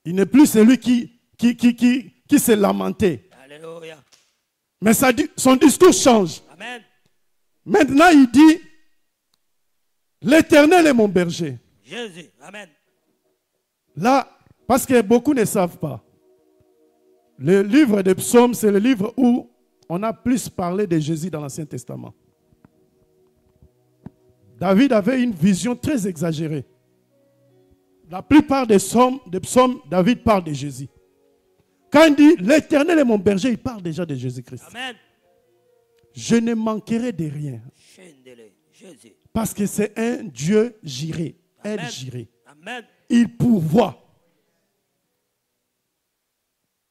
Il n'est plus celui qui s'est lamenté. Alléluia. Mais son discours change. Amen. Maintenant, il dit, l'Éternel est mon berger. Jésus. Amen. Là, parce que beaucoup ne savent pas, le livre des psaumes, c'est le livre où on a plus parlé de Jésus dans l'Ancien Testament. David avait une vision très exagérée. La plupart des psaumes, David parle de Jésus. Quand il dit l'Éternel est mon berger, il parle déjà de Jésus-Christ. Amen. Je ne manquerai de rien. Jésus. Parce que c'est un Dieu jiré. El jiré. Amen. Il pourvoit.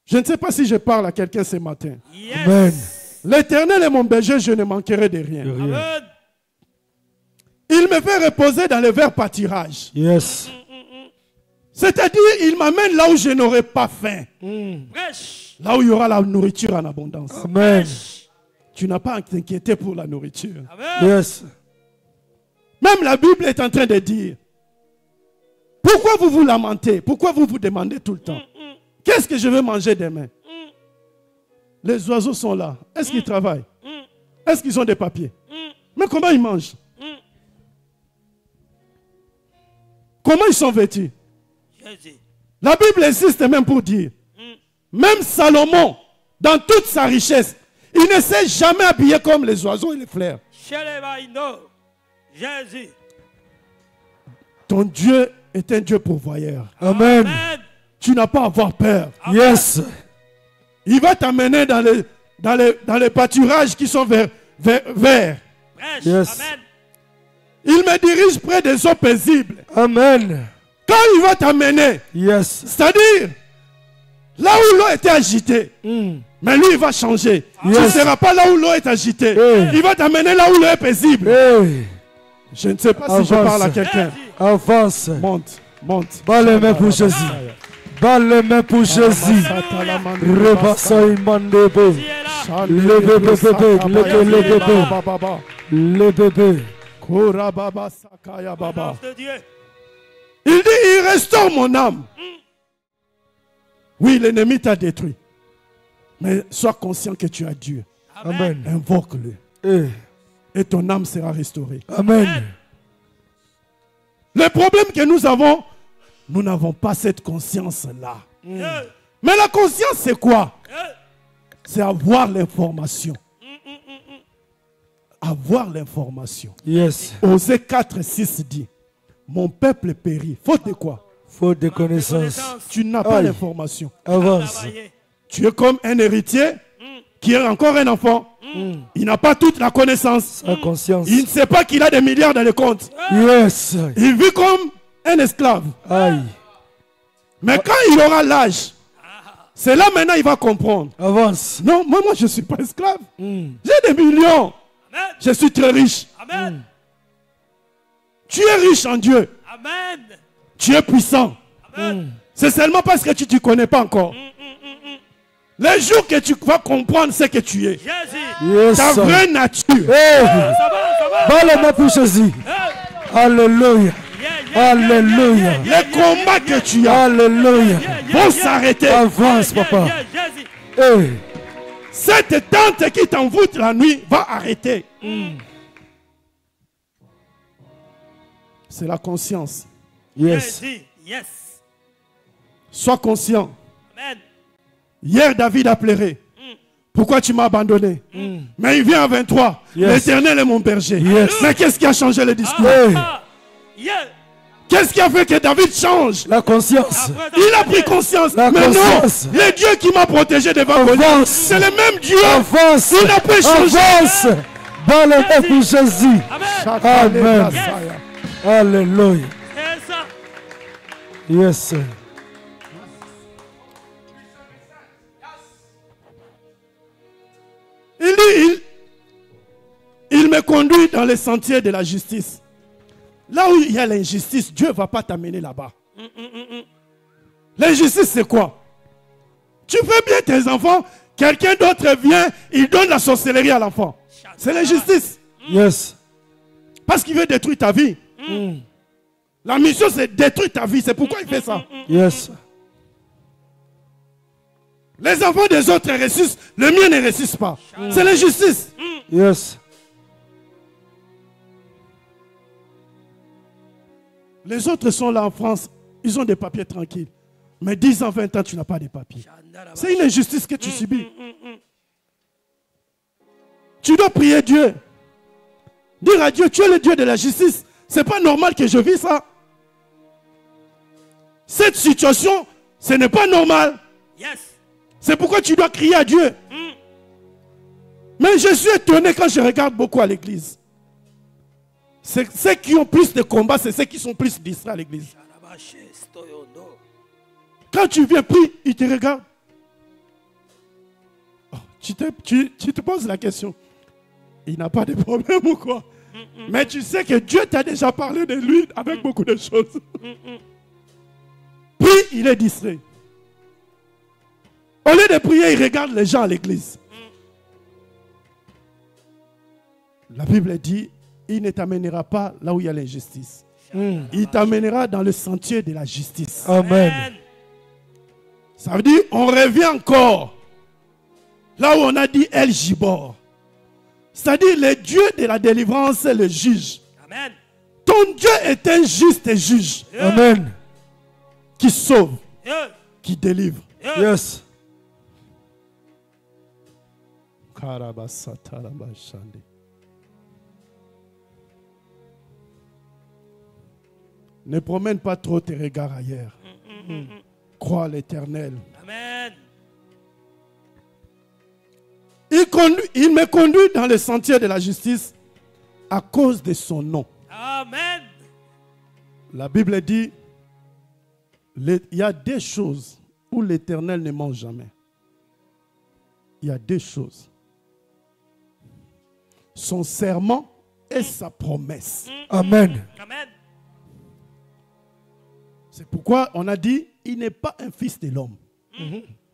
Je ne sais pas si je parle à quelqu'un ce matin. Yes. Amen. L'Éternel est mon berger, je ne manquerai de rien. Amen. Il me fait reposer dans le vert pâturage. Yes. C'est-à-dire, il m'amène là où je n'aurai pas faim. Prêche. Là où il y aura la nourriture en abondance. Amen. Tu n'as pas à t'inquiéter pour la nourriture. Amen. Yes. Même la Bible est en train de dire, pourquoi vous vous lamentez? Pourquoi vous vous demandez tout le temps? Qu'est-ce que je vais manger demain? Les oiseaux sont là. Est-ce qu'ils travaillent? Est-ce qu'ils ont des papiers? Mais comment ils mangent? Comment ils sont vêtus? Jésus. La Bible insiste même pour dire, même Salomon, dans toute sa richesse, il ne s'est jamais habillé comme les oiseaux et les fleurs. Jésus. Ton Dieu est un Dieu pourvoyeur. Amen. Amen. Tu n'as pas à avoir peur. Yes. Il va t'amener dans les pâturages qui sont verts. Prêche. Yes. Amen. Il me dirige près des eaux paisibles. Amen. Quand il va t'amener, Yes. c'est-à-dire là où l'eau était agitée, mais lui il va changer. Tu ne Yes. seras pas là où l'eau est agitée. Hey. Il va t'amener là où l'eau est paisible. Hey. Je ne sais pas si je Avance. parle à quelqu'un. Jésus. Avance. Monte, monte. Bas les mains pour Jésus. Bas les mains pour Jésus. Rebassai mandebe. Jésus est là. Le bébé. Grâce de Dieu. Il dit, il restaure mon âme. Oui, l'ennemi t'a détruit. Mais sois conscient que tu as Dieu. Amen. Invoque-le. Eh. Et ton âme sera restaurée. Amen. Le problème que nous avons, nous n'avons pas cette conscience-là. Eh, Mais la conscience, c'est quoi? eh. C'est avoir l'information. Avoir l'information. Yes. Osée 4, 6 dit, mon peuple périt. Faute de quoi? Faute de connaissance. Tu n'as pas Aïe. l'information. Avance. Tu es comme un héritier qui est encore un enfant. Il n'a pas toute la connaissance. Sa conscience. Il ne sait pas qu'il a des milliards dans le compte. Yes. Il vit comme un esclave. Aïe. Mais quand il aura l'âge, c'est là maintenant il va comprendre. Avance. Non, moi je ne suis pas esclave. Mm. J'ai des millions. Amen. Je suis très riche. Amen. Tu es riche en Dieu. Amen. Tu es puissant. Amen. C'est seulement parce que tu ne te connais pas encore. Les jours que tu vas comprendre ce que tu es. Jésus. Yes. Ta vraie nature. Hey. Ça va. Bas les mains pour Jésus. Alléluia. Alléluia. Les combats que tu as Alléluia. vont s'arrêter. Avance, papa. Jésus. Hey. Cette tente qui t'envoûte la nuit va arrêter. C'est la conscience. Yes. Jésus. Yes. Sois conscient. Amen. Hier, David a pleuré. Pourquoi tu m'as abandonné? Mais il vient à 23. Yes. L'Éternel est mon berger. Yes. Mais qu'est-ce qui a changé le discours? Hey. Yeah. Qu'est-ce qui a fait que David change? La conscience. Il a pris conscience. La Mais conscience. non, le Dieu qui m'a protégé devant Goliath, Avance. c'est le même Dieu. Avance. Il n'a pas changé. Avance. Bas les mains pour Jésus. Amen. Amen. Alléluia. C'est ça. Yes. Il dit, il me conduit dans les sentiers de la justice. Là où il y a l'injustice, Dieu ne va pas t'amener là-bas. L'injustice, c'est quoi? Tu fais bien tes enfants, quelqu'un d'autre vient, il donne la sorcellerie à l'enfant. C'est l'injustice. Yes. Parce qu'il veut détruire ta vie. La mission, c'est détruire ta vie. C'est pourquoi il fait ça. Yes. Les enfants des autres ressuscitent, le mien ne ressuscite pas. C'est l'injustice. Yes. Les autres sont là en France, ils ont des papiers tranquilles. Mais 10 ans, 20 ans, tu n'as pas de papiers. C'est une injustice que tu subis. Tu dois prier Dieu. Dire à Dieu, tu es le Dieu de la justice. C'est pas normal que je vis ça. Cette situation, ce n'est pas normal. Yes. C'est pourquoi tu dois crier à Dieu. Mais je suis étonné quand je regarde beaucoup à l'église. Ceux qui ont plus de combats, c'est ceux qui sont plus distraits à l'église. Quand tu viens prier, ils te regardent. Oh, tu te poses la question. Il n'a pas de problème ou quoi? Mais tu sais que Dieu t'a déjà parlé de lui avec beaucoup de choses. Prie, il est distrait. Au lieu de prier, il regarde les gens à l'église. La Bible dit, il ne t'amènera pas là où il y a l'injustice. Il t'amènera dans le sentier de la justice. Amen. Ça veut dire, on revient encore là où on a dit El Gibor. C'est-à-dire, le Dieu de la délivrance, c'est le juge. Amen. Ton Dieu est un juste juge Amen. qui sauve, Yeah. qui délivre. Yes. Ne promène pas trop tes regards ailleurs. Crois à l'Éternel. Amen. Il me conduit dans le sentier de la justice à cause de son nom. Amen. La Bible dit, il y a des choses où l'Éternel ne ment jamais. Il y a des choses. Son serment et sa promesse. Amen. Amen. C'est pourquoi on a dit, il n'est pas un fils de l'homme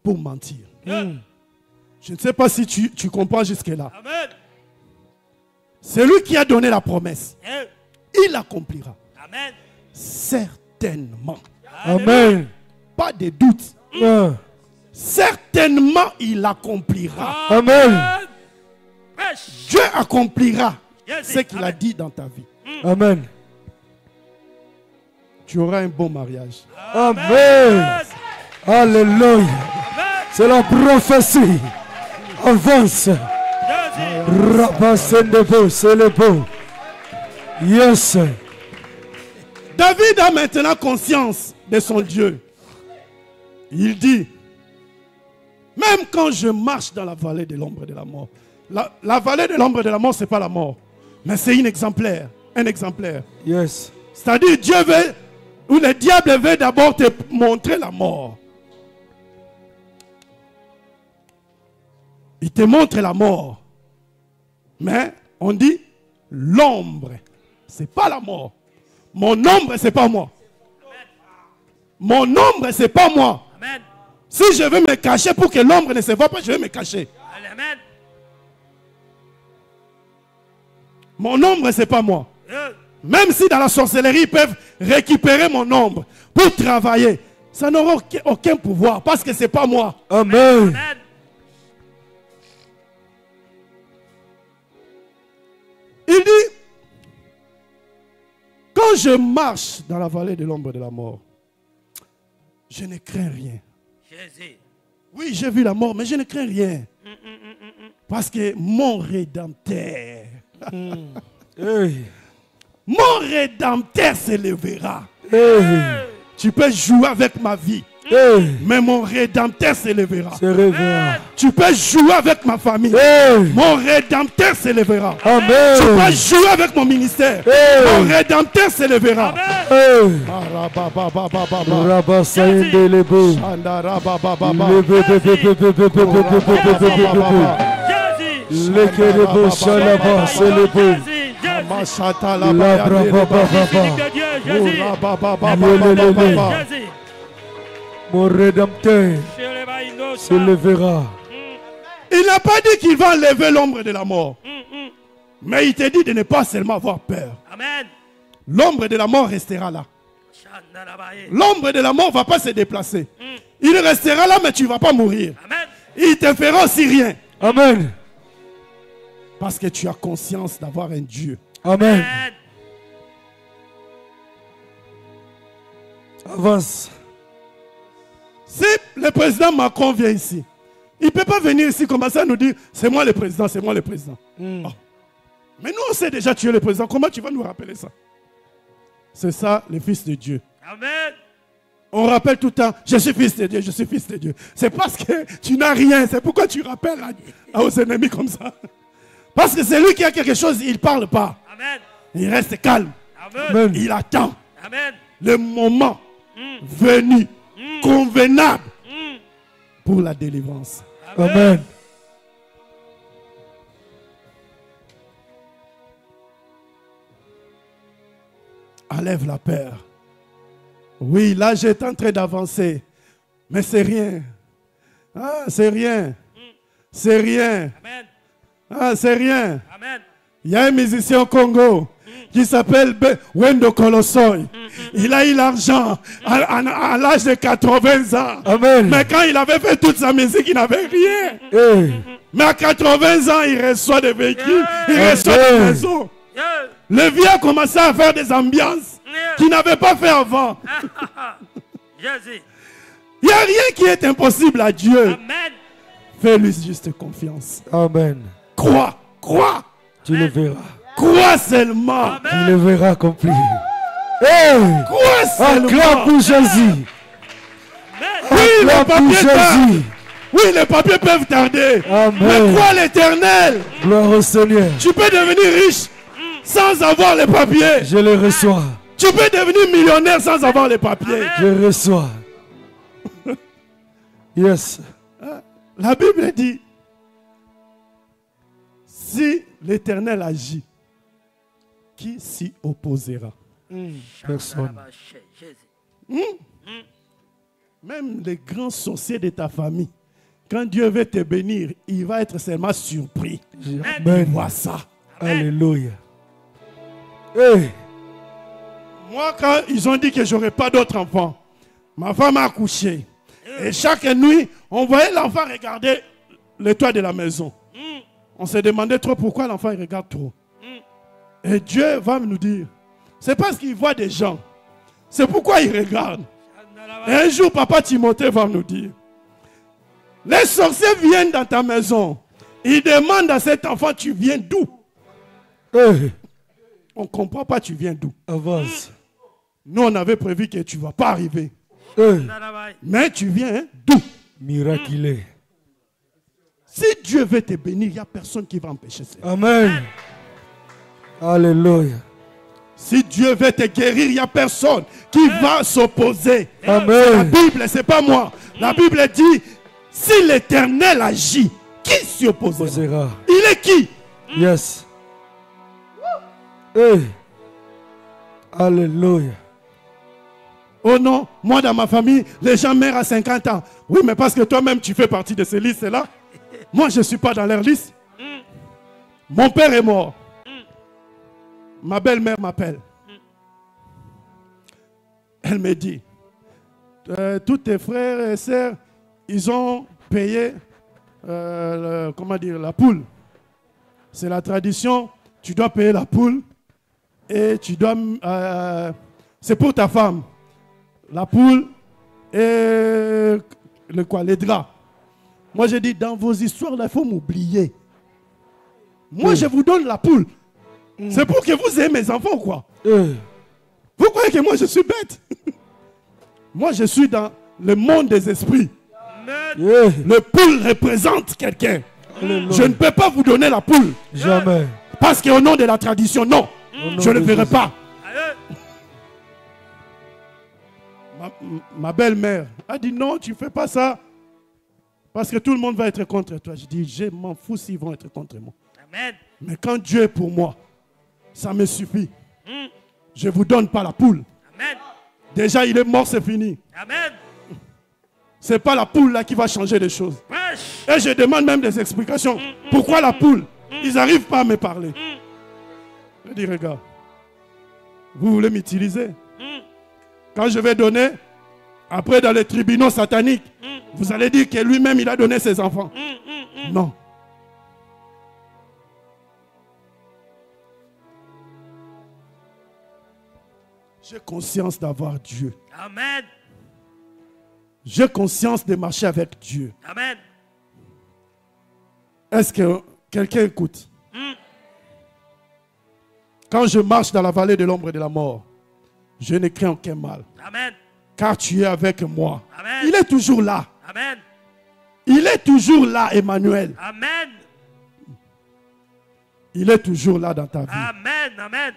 pour mentir. Je ne sais pas si tu comprends jusque-là. Amen. C'est lui qui a donné la promesse. Yeah. Il l'accomplira. Amen. Certainement. Amen. Pas de doute. Ah. Certainement, il accomplira. Amen. Prêche. Dieu accomplira Yes. ce qu'il a Amen. dit dans ta vie. Amen. Tu auras un bon mariage. Amen. Alléluia. Amen. C'est la prophétie. Avance. Jésus. Rabassez-le-beau, c'est le beau. Yes. David a maintenant conscience de son Dieu. Il dit, même quand je marche dans la vallée de l'ombre de la mort, la vallée de l'ombre de la mort, ce n'est pas la mort, mais c'est un exemplaire. Yes. C'est-à-dire, Dieu veut, ou le diable veut d'abord te montrer la mort. Il te montre la mort. Mais on dit l'ombre, ce n'est pas la mort. Mon ombre, ce n'est pas moi. Mon ombre, ce n'est pas moi. Amen. Si je veux me cacher pour que l'ombre ne se voit pas, je vais me cacher. Amen. Mon ombre, ce n'est pas moi. Yeah. Même si dans la sorcellerie, ils peuvent récupérer mon ombre pour travailler, ça n'aura aucun pouvoir parce que ce n'est pas moi. Amen. Amen. Il dit, quand je marche dans la vallée de l'ombre de la mort, je ne crains rien. Jésus. Oui, j'ai vu la mort, mais je ne crains rien. Parce que mon Rédempteur, Hey. mon Rédempteur s'élèvera. Hey. Tu peux jouer avec ma vie, Hey. mais mon Rédempteur s'élèvera. Se réveille. Tu peux jouer avec ma famille, Hey. mon Rédempteur s'élèvera. Tu Amen. peux jouer avec mon ministère, Hey. mon Rédempteur s'élèvera. Hey. Arabababababa. Rabba Saïd et les beaux. Andarababababa. Les Jésus. les Kérébo Shalaba, c'est les beaux. Jésus. Jésus. Machata La la Braba Baba. De Dieu. Jésus. Jésus. Mon Rédempteur se lèvera. Il n'a pas dit qu'il va enlever l'ombre de la mort. Mais il te dit de ne pas seulement avoir peur. Amen. L'ombre de la mort restera là. L'ombre de la mort ne va pas se déplacer. Il restera là, mais tu ne vas pas mourir. Amen. Il te fera aussi rien. Amen. Parce que tu as conscience d'avoir un Dieu. Amen. Amen. Avance. Si le président Macron vient ici, il ne peut pas venir ici commencer à nous dire c'est moi le président, c'est moi le président. Oh. Mais nous on sait déjà tu es le président. Comment tu vas nous rappeler ça? C'est ça le Fils de Dieu. Amen. On rappelle tout le temps, je suis fils de Dieu, je suis fils de Dieu. C'est parce que tu n'as rien. C'est pourquoi tu rappelles aux ennemis comme ça. Parce que c'est lui qui a quelque chose, il ne parle pas. Amen. Il reste calme. Amen. Amen. Il attend Amen. le moment venu, convenable pour la délivrance. Amen. Enlève la peur. Oui, là j'étais en train d'avancer. Mais c'est rien. Ah, c'est rien. C'est rien. Amen. Ah, c'est rien. Amen. Il y a un musicien au Congo qui s'appelle Wendo Kolosoi. Il a eu l'argent à l'âge de 80 ans. Amen. Mais quand il avait fait toute sa musique, il n'avait rien. Hey. Mais à 80 ans, il reçoit des véhicules, il reçoit des Amen. maisons. Yeah. Le vieux a commencé à faire des ambiances qu'il n'avait pas fait avant. Jésus. Il n'y a rien qui est impossible à Dieu. Amen. Fais-lui juste confiance. Amen. Crois, crois, Tu le verras. crois seulement. Tu le verras accompli. Hey. Crois seulement. Acclame pour Jésus. Amen. Oui, les Acclame pour papiers tardent. Jésus. Oui, les papiers peuvent tarder. Amen. Mais crois l'Éternel. Gloire au Seigneur. Tu peux devenir riche sans avoir les papiers. Je le reçois. Tu peux devenir millionnaire sans avoir les papiers. Je reçois. Yes. La Bible dit, si l'Éternel agit, qui s'y opposera? Personne. Jésus. Même les grands sorciers de ta famille, quand Dieu veut te bénir, il va être seulement surpris. Amen. Vois ça. Alléluia. Hey. Moi, quand ils ont dit que je n'aurais pas d'autres enfants, ma femme a accouché. Et chaque nuit, on voyait l'enfant regarder le toit de la maison. On se demandait trop pourquoi l'enfant regarde trop. Et Dieu va nous dire, c'est parce qu'il voit des gens. C'est pourquoi il regarde. Et un jour, papa Timothée va nous dire, les sorciers viennent dans ta maison. Ils demandent à cet enfant, tu viens d'où? Hey. On ne comprend pas, tu viens d'où? Avance. Nous, on avait prévu que tu ne vas pas arriver. Nanabai. Mais tu viens hein, d'où? Miraculé. Si Dieu veut te bénir, il n'y a personne qui va empêcher ça. Amen. Alléluia. Si Dieu veut te guérir, il n'y a personne qui va s'opposer. La Amen. Bible, ce n'est pas moi. La Bible dit, si l'Éternel agit, qui s'y opposera? Posera. Il est qui? Yes. Hey. Alléluia. Oh non, moi dans ma famille, les gens meurent à 50 ans. Oui, mais parce que toi-même, tu fais partie de ces listes-là. Moi, je ne suis pas dans leur liste. Mon père est mort. Ma belle-mère m'appelle. Elle me dit, tous tes frères et sœurs, ils ont payé, comment dire, la poule. C'est la tradition, tu dois payer la poule et tu dois... c'est pour ta femme. La poule et les draps. Moi, j'ai dit, dans vos histoires, il faut m'oublier. Moi, je vous donne la poule. C'est pour que vous ayez mes enfants, quoi. Vous croyez que moi, je suis bête? Moi, je suis dans le monde des esprits. Le poule représente quelqu'un. Je ne peux pas vous donner la poule. Jamais. Parce qu'au nom de la tradition, non. Je ne le ferai pas. Ma belle-mère a dit non, tu ne fais pas ça. Parce que tout le monde va être contre toi. Je dis, je m'en fous s'ils vont être contre moi. Amen. Mais quand Dieu est pour moi, ça me suffit. Je ne vous donne pas la poule. Amen. Déjà, il est mort, c'est fini. Amen. Ce n'est pas la poule là qui va changer les choses. Prêche. Et je demande même des explications. Pourquoi la poule? Ils n'arrivent pas à me parler. Je dis, regarde, vous voulez m'utiliser? Quand je vais donner, après dans les tribunaux sataniques, vous allez dire que lui-même il a donné ses enfants. Non. J'ai conscience d'avoir Dieu. Amen. J'ai conscience de marcher avec Dieu. Amen. Est-ce que quelqu'un écoute? Quand je marche dans la vallée de l'ombre de la mort, je ne crains aucun mal. Amen. Car tu es avec moi. Amen. Il est toujours là. Amen. Il est toujours là, Emmanuel. Amen. Il est toujours là dans ta vie. Amen. Amen.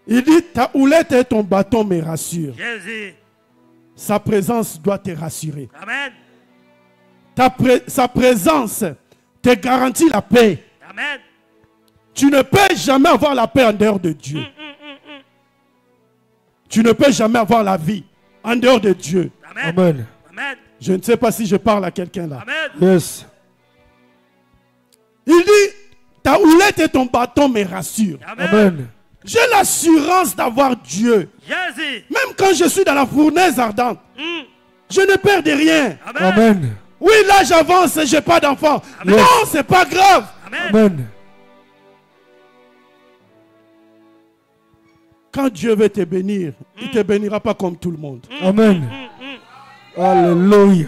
Il dit, ta houlette et ton bâton me rassurent. Jésus. Sa présence doit te rassurer. Amen. Sa présence te garantit la paix. Amen. Tu ne peux jamais avoir la paix en dehors de Dieu. Tu ne peux jamais avoir la vie en dehors de Dieu. Amen. Amen. Amen. Je ne sais pas si je parle à quelqu'un là. Amen. Yes. Il dit, ta houlette et ton bâton me rassurent. Amen. Amen. J'ai l'assurance d'avoir Dieu. Jésus. Même quand je suis dans la fournaise ardente, je ne perds de rien. Amen. Amen. Oui, là j'avance et je n'ai pas d'enfant. Amen. Non, c'est pas grave. Amen. Amen. Quand Dieu veut te bénir, il ne te bénira pas comme tout le monde. Amen. Alléluia.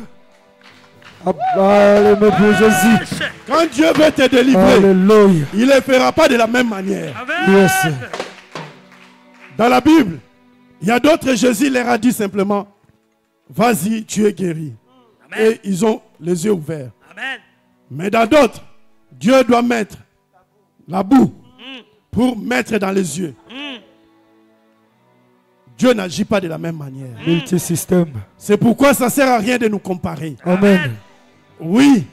Alléluia pour Jésus. Quand Dieu veut te délivrer, Alléluia. il ne le fera pas de la même manière. Amen. Yes. Dans la Bible, il y a d'autres, Jésus leur a dit simplement, vas-y, tu es guéri. Amen. Et ils ont les yeux ouverts. Amen. Mais dans d'autres, Dieu doit mettre la boue pour mettre dans les yeux. Dieu n'agit pas de la même manière. Multisystème. C'est pourquoi ça ne sert à rien de nous comparer. Amen. Oui,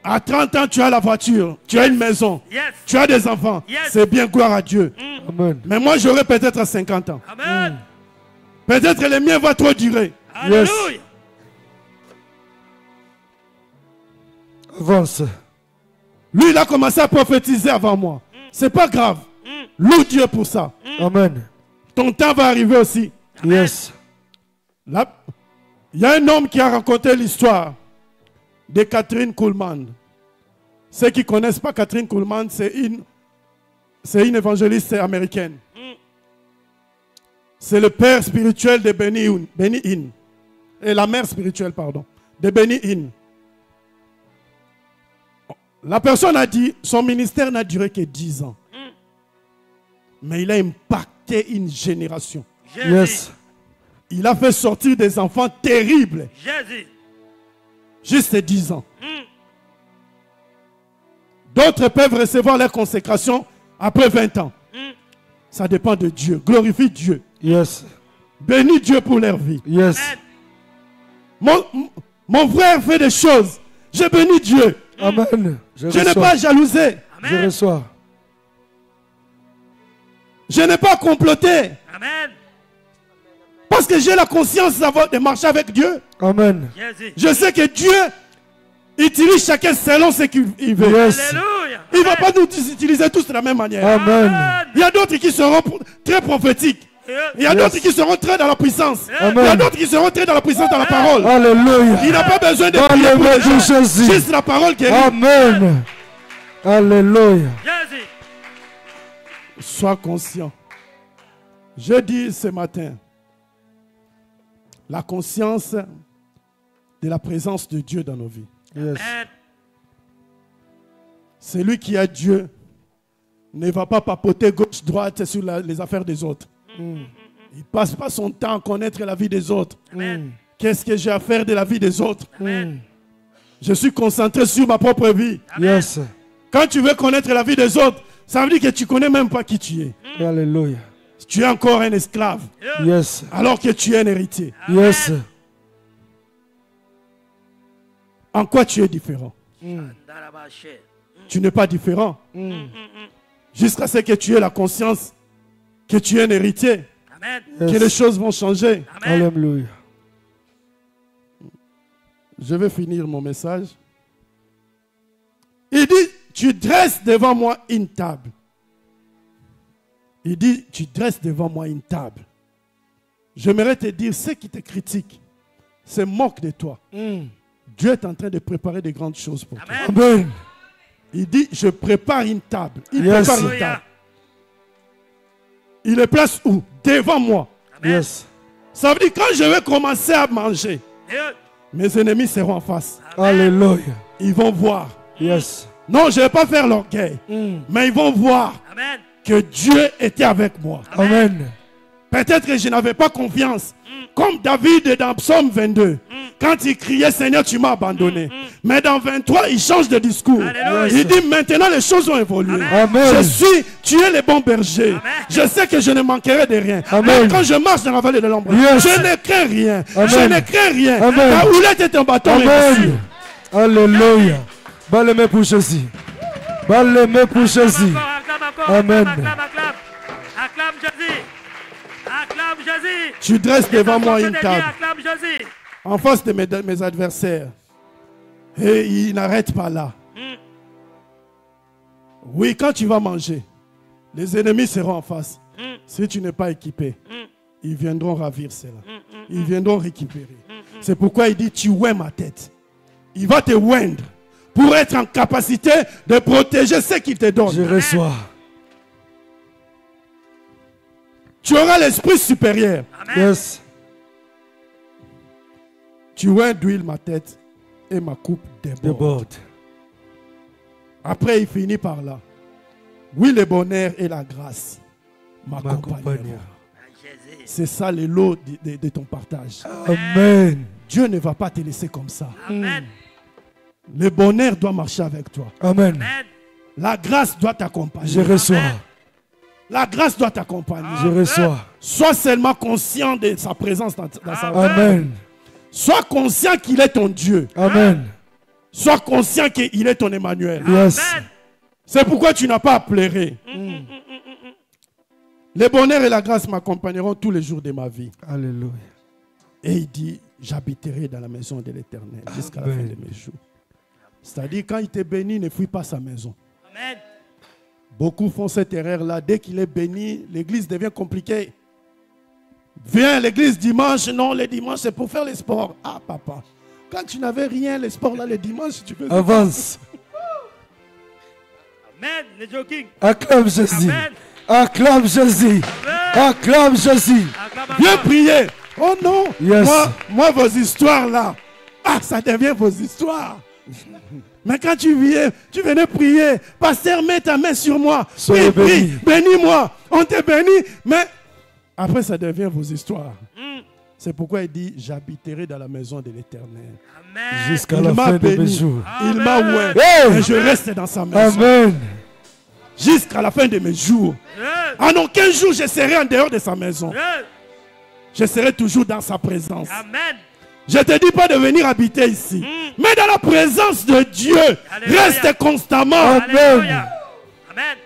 à 30 ans, tu as la voiture, tu as une maison, Yes. tu as des enfants. Yes. C'est bien, gloire à Dieu. Amen. Mais moi, j'aurai peut-être 50 ans. Amen. Peut-être les miens vont trop durer. Alléluia. Avance. Lui, il a commencé à prophétiser avant moi. C'est pas grave. Loue Dieu pour ça. Amen. Ton temps va arriver aussi. Yes. Là, il y a un homme qui a raconté l'histoire de Catherine Kuhlman. Ceux qui ne connaissent pas Catherine Kuhlman, c'est une évangéliste américaine. C'est le père spirituel de Benny Hinn. Et la mère spirituelle, pardon, de Benny Hinn. La personne a dit, son ministère n'a duré que 10 ans. Mais il a impacté une génération. Jésus. Yes. Il a fait sortir des enfants terribles, Jésus. juste 10 ans. Mm. D'autres peuvent recevoir leur consécration après 20 ans. Mm. Ça dépend de Dieu. Glorifie Dieu. Yes. Bénis Dieu pour leur vie. Yes. Amen. Mon frère fait des choses. Je bénis Dieu. Amen. Je n'ai pas jalousé. Je Amen. reçois. Je n'ai pas comploté. Amen. Parce que j'ai la conscience de marcher avec Dieu. Amen. Jésus. Je sais que Dieu utilise chacun selon ce qu'il veut. Yes. Alléluia. Il ne va pas nous utiliser tous de la même manière. Amen. Il y a d'autres qui seront très prophétiques. Il y a d'autres qui seront très dans la puissance. Il y a Amen. d'autres qui seront très dans la puissance dans la parole. Alléluia. Il n'a pas besoin de Dans prier le pour nom les de gens. Jésus. Juste la parole qui est Amen. Alléluia. Jésus. Sois conscient. Je dis ce matin, la conscience de la présence de Dieu dans nos vies. Yes. Amen. Celui qui a Dieu ne va pas papoter gauche-droite sur les affaires des autres. Il ne passe pas son temps à connaître la vie des autres. Amen. Qu'est-ce que j'ai à faire de la vie des autres? Amen. Je suis concentré sur ma propre vie. Yes. Quand tu veux connaître la vie des autres, ça veut dire que tu ne connais même pas qui tu es. Alléluia. Tu es encore un esclave, Yes. alors que tu es un héritier. Yes. En quoi tu es différent? Darabaché. Tu n'es pas différent. Jusqu'à ce que tu aies la conscience que tu es un héritier, Amen. que les choses vont changer. Amen. Alléluia. Je vais finir mon message. Il dit, tu dresses devant moi une table. Il dit, tu dresses devant moi une table. J'aimerais te dire, ceux qui te critiquent se moquent de toi. Dieu est en train de préparer de grandes choses pour toi. Amen. Amen. Il dit, je prépare une table. Il Yes. prépare une table. Il le place où? Devant moi. Amen. Yes. Ça veut dire, quand je vais commencer à manger, Dieu. mes ennemis seront en face. Alléluia. Ils vont voir. Yes. Non, je ne vais pas faire l'orgueil. Mais ils vont voir Amen. que Dieu était avec moi. Amen. Peut-être que je n'avais pas confiance. Comme David dans Psaume 22. Quand il criait, Seigneur, tu m'as abandonné. Mais dans 23, il change de discours. Alléluia. Il dit, maintenant les choses ont évolué. Amen. Tu es le bon berger. Amen. Je sais que je ne manquerai de rien. Amen. Même quand je marche dans la vallée de l'ombre, Yes. je ne crains rien. Amen. Je ne crains rien. Amen. Ta houlette et ton bâton me rassurent. Amen. Alléluia. Bas les mains pour Jésus. Bas les mains pour Jésus. Acclame encore. Amen. Acclame, acclame. Acclame Jésus. Acclame Jésus. Tu dresses devant moi une table Acclame Jésus. en face de mes adversaires. Et il n'arrête pas là. Oui, quand tu vas manger, les ennemis seront en face. Si tu n'es pas équipé, ils viendront ravir cela. Ils viendront récupérer. C'est pourquoi il dit, tu ouais ma tête. Il va te oindre pour être en capacité de protéger ce qu'il te donne. Je reçois. Tu auras l'esprit supérieur. Amen. Yes. Tu oins d'huile ma tête et ma coupe déborde. Déborde. Après, il finit par là. Oui, le bonheur et la grâce m'accompagneront. M'accompagneront. Jésus. C'est ça le lot de ton partage. Amen. Dieu ne va pas te laisser comme ça. Amen. Le bonheur doit marcher avec toi. Amen. Amen. La grâce doit t'accompagner. Je reçois. La grâce doit t'accompagner. Je reçois. Sois seulement conscient de sa présence dans sa vie. Amen. Sois conscient qu'il est ton Dieu. Amen. Sois conscient qu'il est ton Emmanuel. Yes. Amen. C'est pourquoi tu n'as pas à pleurer. Le bonheur et la grâce m'accompagneront tous les jours de ma vie. Alléluia. Et il dit, j'habiterai dans la maison de l'Éternel jusqu'à la fin Amen. de mes jours. C'est-à-dire, quand il te bénit, ne fuis pas sa maison. Amen. Beaucoup font cette erreur-là. Dès qu'il est béni, l'église devient compliquée. Viens à l'église dimanche. Non, le dimanche, c'est pour faire le sport. Ah, papa. Quand tu n'avais rien, le sport, là, le dimanche, tu faisais. Avance. Amen. Le jogging. Acclame Jésus. Amen. Acclame Jésus. Amen. Acclame Jésus. Acclame Viens encore. prier. Oh non. Yes. Moi, vos histoires, là. Ah, ça devient vos histoires. Mais quand tu venais prier, pasteur, mets ta main sur moi. Soyez Prie, bénis. bénis-moi. On te bénit, mais Après, ça devient vos histoires. C'est pourquoi il dit, j'habiterai dans la maison de l'Éternel. Amen. Jusqu'à Il la m'a fin de mes béni. jours. Il m'a oué. Hey! Et je reste dans sa maison. Amen. Jusqu'à la fin de mes jours. En aucun jour, je serai en dehors de sa maison. Je serai toujours dans sa présence. Amen. Je ne te dis pas de venir habiter ici. Mais dans la présence de Dieu, Alléluia. reste constamment. Alléluia. Amen.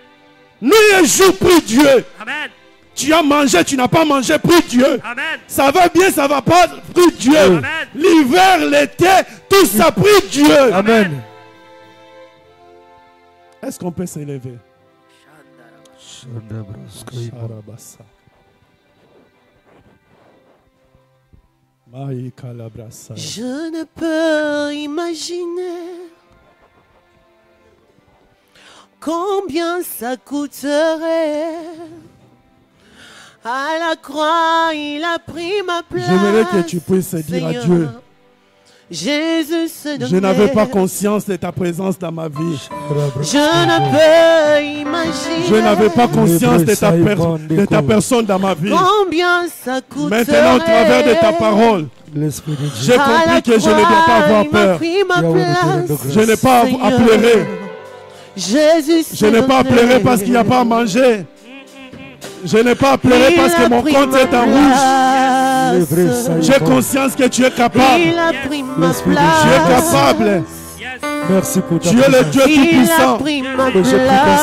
Nuit et jour, prie Dieu. Amen. Tu as mangé, tu n'as pas mangé, prie Dieu. Amen. Ça va bien, ça va pas, prie Dieu. Amen. L'hiver, l'été, tout ça, prie Dieu. Amen. Est-ce qu'on peut s'élever? Arabassa. Maïka labrassa. Je ne peux imaginer combien ça coûterait. À la croix, il a pris ma place. J'aimerais que tu puisses dire à Seigneur. Dieu, Jésus se je donnait. n'avais pas conscience de ta présence dans ma vie. Je ne peux imaginer. Je n'avais pas conscience de ta personne dans ma vie. Combien ça coûterait. Maintenant, au travers de ta parole, L'Esprit de Dieu. j'ai compris que je ne dois pas avoir peur. Je n'ai pas à pleurer. Jésus Je n'ai pas à pleurer parce qu'il n'y a pas à manger. Je n'ai pas à pleurer parce que mon compte est en rouge. J'ai conscience que tu es capable. Il a pris ma Tu es place. capable. Yes. Merci pour ta Tu es le présence. Dieu Il a Tout-Puissant. pris ma j'ai pris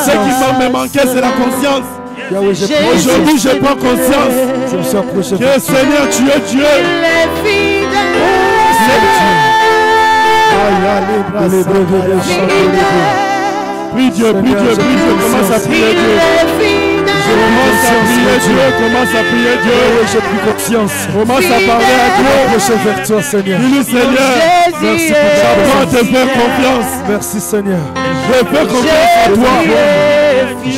Ce qui place. m'a manqué, c'est la conscience. Yahweh, j'ai pris Jésus Aujourd'hui, je prends conscience Je me suis approché. que Seigneur, tu es Dieu. Il est fidèle. Prie Dieu, prie Dieu, prie Dieu. Commence à prier Il Dieu. est fidèle. Commence à prier Dieu. Commence à prier Dieu. J'ai pris conscience. Commence à parler à Dieu. Approché vers toi, Seigneur. Dis-lui, Seigneur, Merci Jésus pour ta j'apprends à te présence. faire confiance. Merci, Seigneur. Je fais confiance à toi. Je ne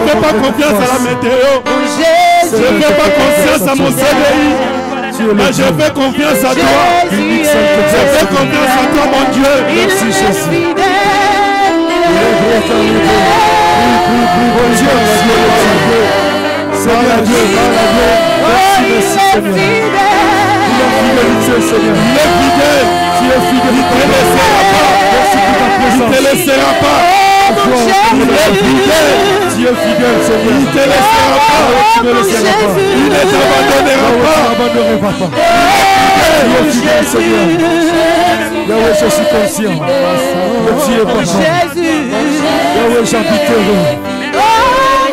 fais pas confiance à la météo. Je ne fais pas confiance à mon CDI. Mais je fais confiance à toi. Je fais confiance à toi, mon Dieu. Merci, Jésus. Seigneur Dieu, merci, merci, Seigneur. Il est fidélité, Seigneur. Il est fidèle. Tu es fidèle. Il ne te laissera pas. Merci pour ta Il ne présence. te laissera pas. Il est fidèle. Tu es fidèle, Seigneur. Il ne te laissera pas. Tu ne laisseras pas. Il ne t'abandonnera Yahweh, pas. tu n'abandonneras pas. Tu es fidèle, Seigneur. Yahweh, je suis conscient que tu es papa. Yahweh, j'habiterai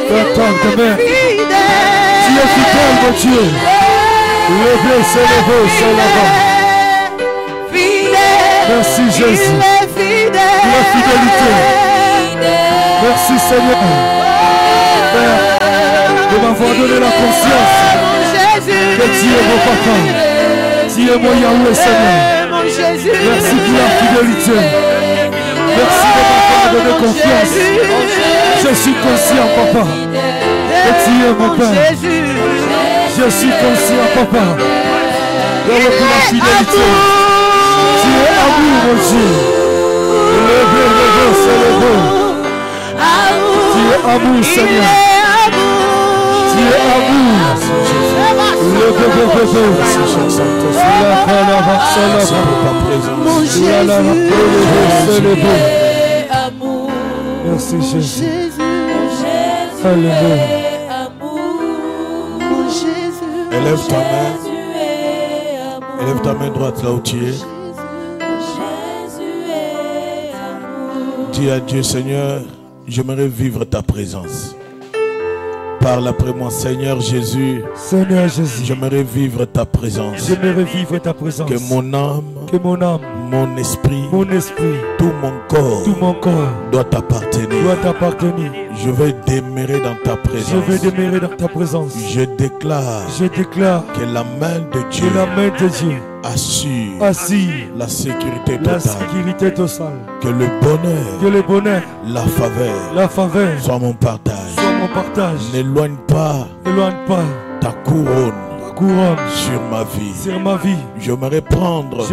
dans ta demeure. Tu es fidèle, mon Dieu. Levé, c'est levé, c'est là-bas. Merci, Jésus. La fidélité. Merci, Seigneur. Père, de m'avoir donné la conscience que tu es mon papa. Tu es mon Yahweh, Seigneur. Merci pour la fidélité. Merci de m'avoir donné confiance. Je suis conscient, papa, que tu es mon Père. Je suis conscient, papa, de pour la fidélité. Tu es amour, mon Dieu. Levé, c'est le beau. Tu es amour, Seigneur. Tu es amour. Le bébé. Merci, Jésus. Alléluia. Élève ta main. Élève ta main droite là où tu es. Dis à Dieu, Seigneur, j'aimerais vivre ta présence. Parle après moi, Seigneur Jésus. Seigneur Jésus, J'aimerais vivre ta présence. j'aimerais vivre ta présence. Que mon âme, mon esprit, tout mon corps doit t'appartenir. Je vais demeurer dans ta présence. Je déclare que la main de Dieu assure la sécurité totale. Que le bonheur, la faveur soit mon partage. N'éloigne pas ta couronne couronne sur ma vie. sur ma vie. J'aimerais prendre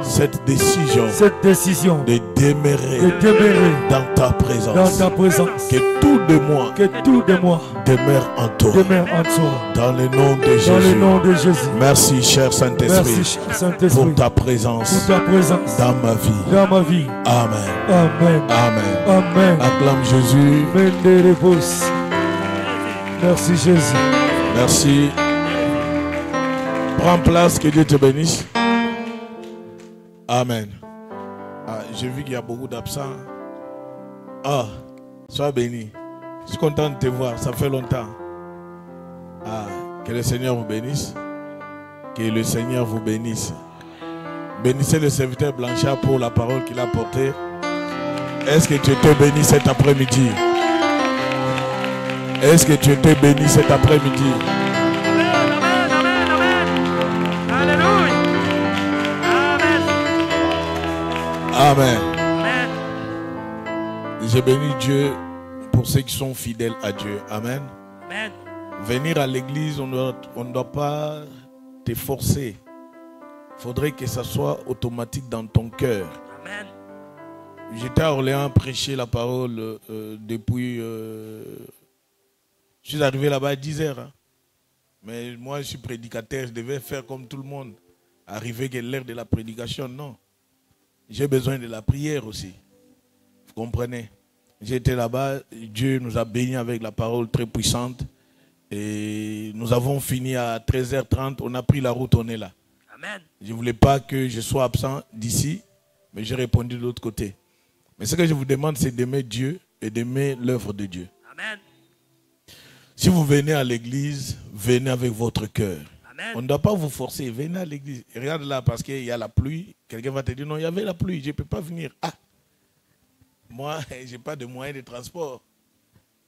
cette décision de demeurer dans ta présence. Que tout de moi demeure en toi. Dans le nom de Jésus. Merci, cher Saint-Esprit, pour ta présence dans ma vie. Amen. Amen. Acclame Jésus. Merci Jésus. Merci. Prends place, que Dieu te bénisse. Amen. J'ai vu qu'il y a beaucoup d'absents. Sois béni. Je suis content de te voir, ça fait longtemps. Que le Seigneur vous bénisse. Que le Seigneur vous bénisse. Bénissez le serviteur Blanchard pour la parole qu'il a portée. Est-ce que tu étais béni cet après-midi? Est-ce que tu étais béni cet après-midi? Alléluia. Amen. J'ai béni Dieu pour ceux qui sont fidèles à Dieu. Amen. Amen. Venir à l'église, on ne doit pas te forcer. Il faudrait que ça soit automatique dans ton cœur. Amen. J'étais à Orléans prêcher la parole depuis... je suis arrivé là-bas à 10h. Hein. Mais moi, je suis prédicateur, je devais faire comme tout le monde. Arriver à l'heure de la prédication, non. J'ai besoin de la prière aussi. Vous comprenez? J'étais là-bas, Dieu nous a bénis avec la parole très puissante. Et nous avons fini à 13h30, on a pris la route, on est là. Amen. Je ne voulais pas que je sois absent d'ici, mais j'ai répondu de l'autre côté. Mais ce que je vous demande, c'est d'aimer Dieu et d'aimer l'œuvre de Dieu. Amen. Si vous venez à l'église, venez avec votre cœur. Amen. On ne doit pas vous forcer, venez à l'église. Regarde là, parce qu'il y a la pluie, quelqu'un va te dire, non, il y avait la pluie, je ne peux pas venir. Moi, je n'ai pas de moyens de transport.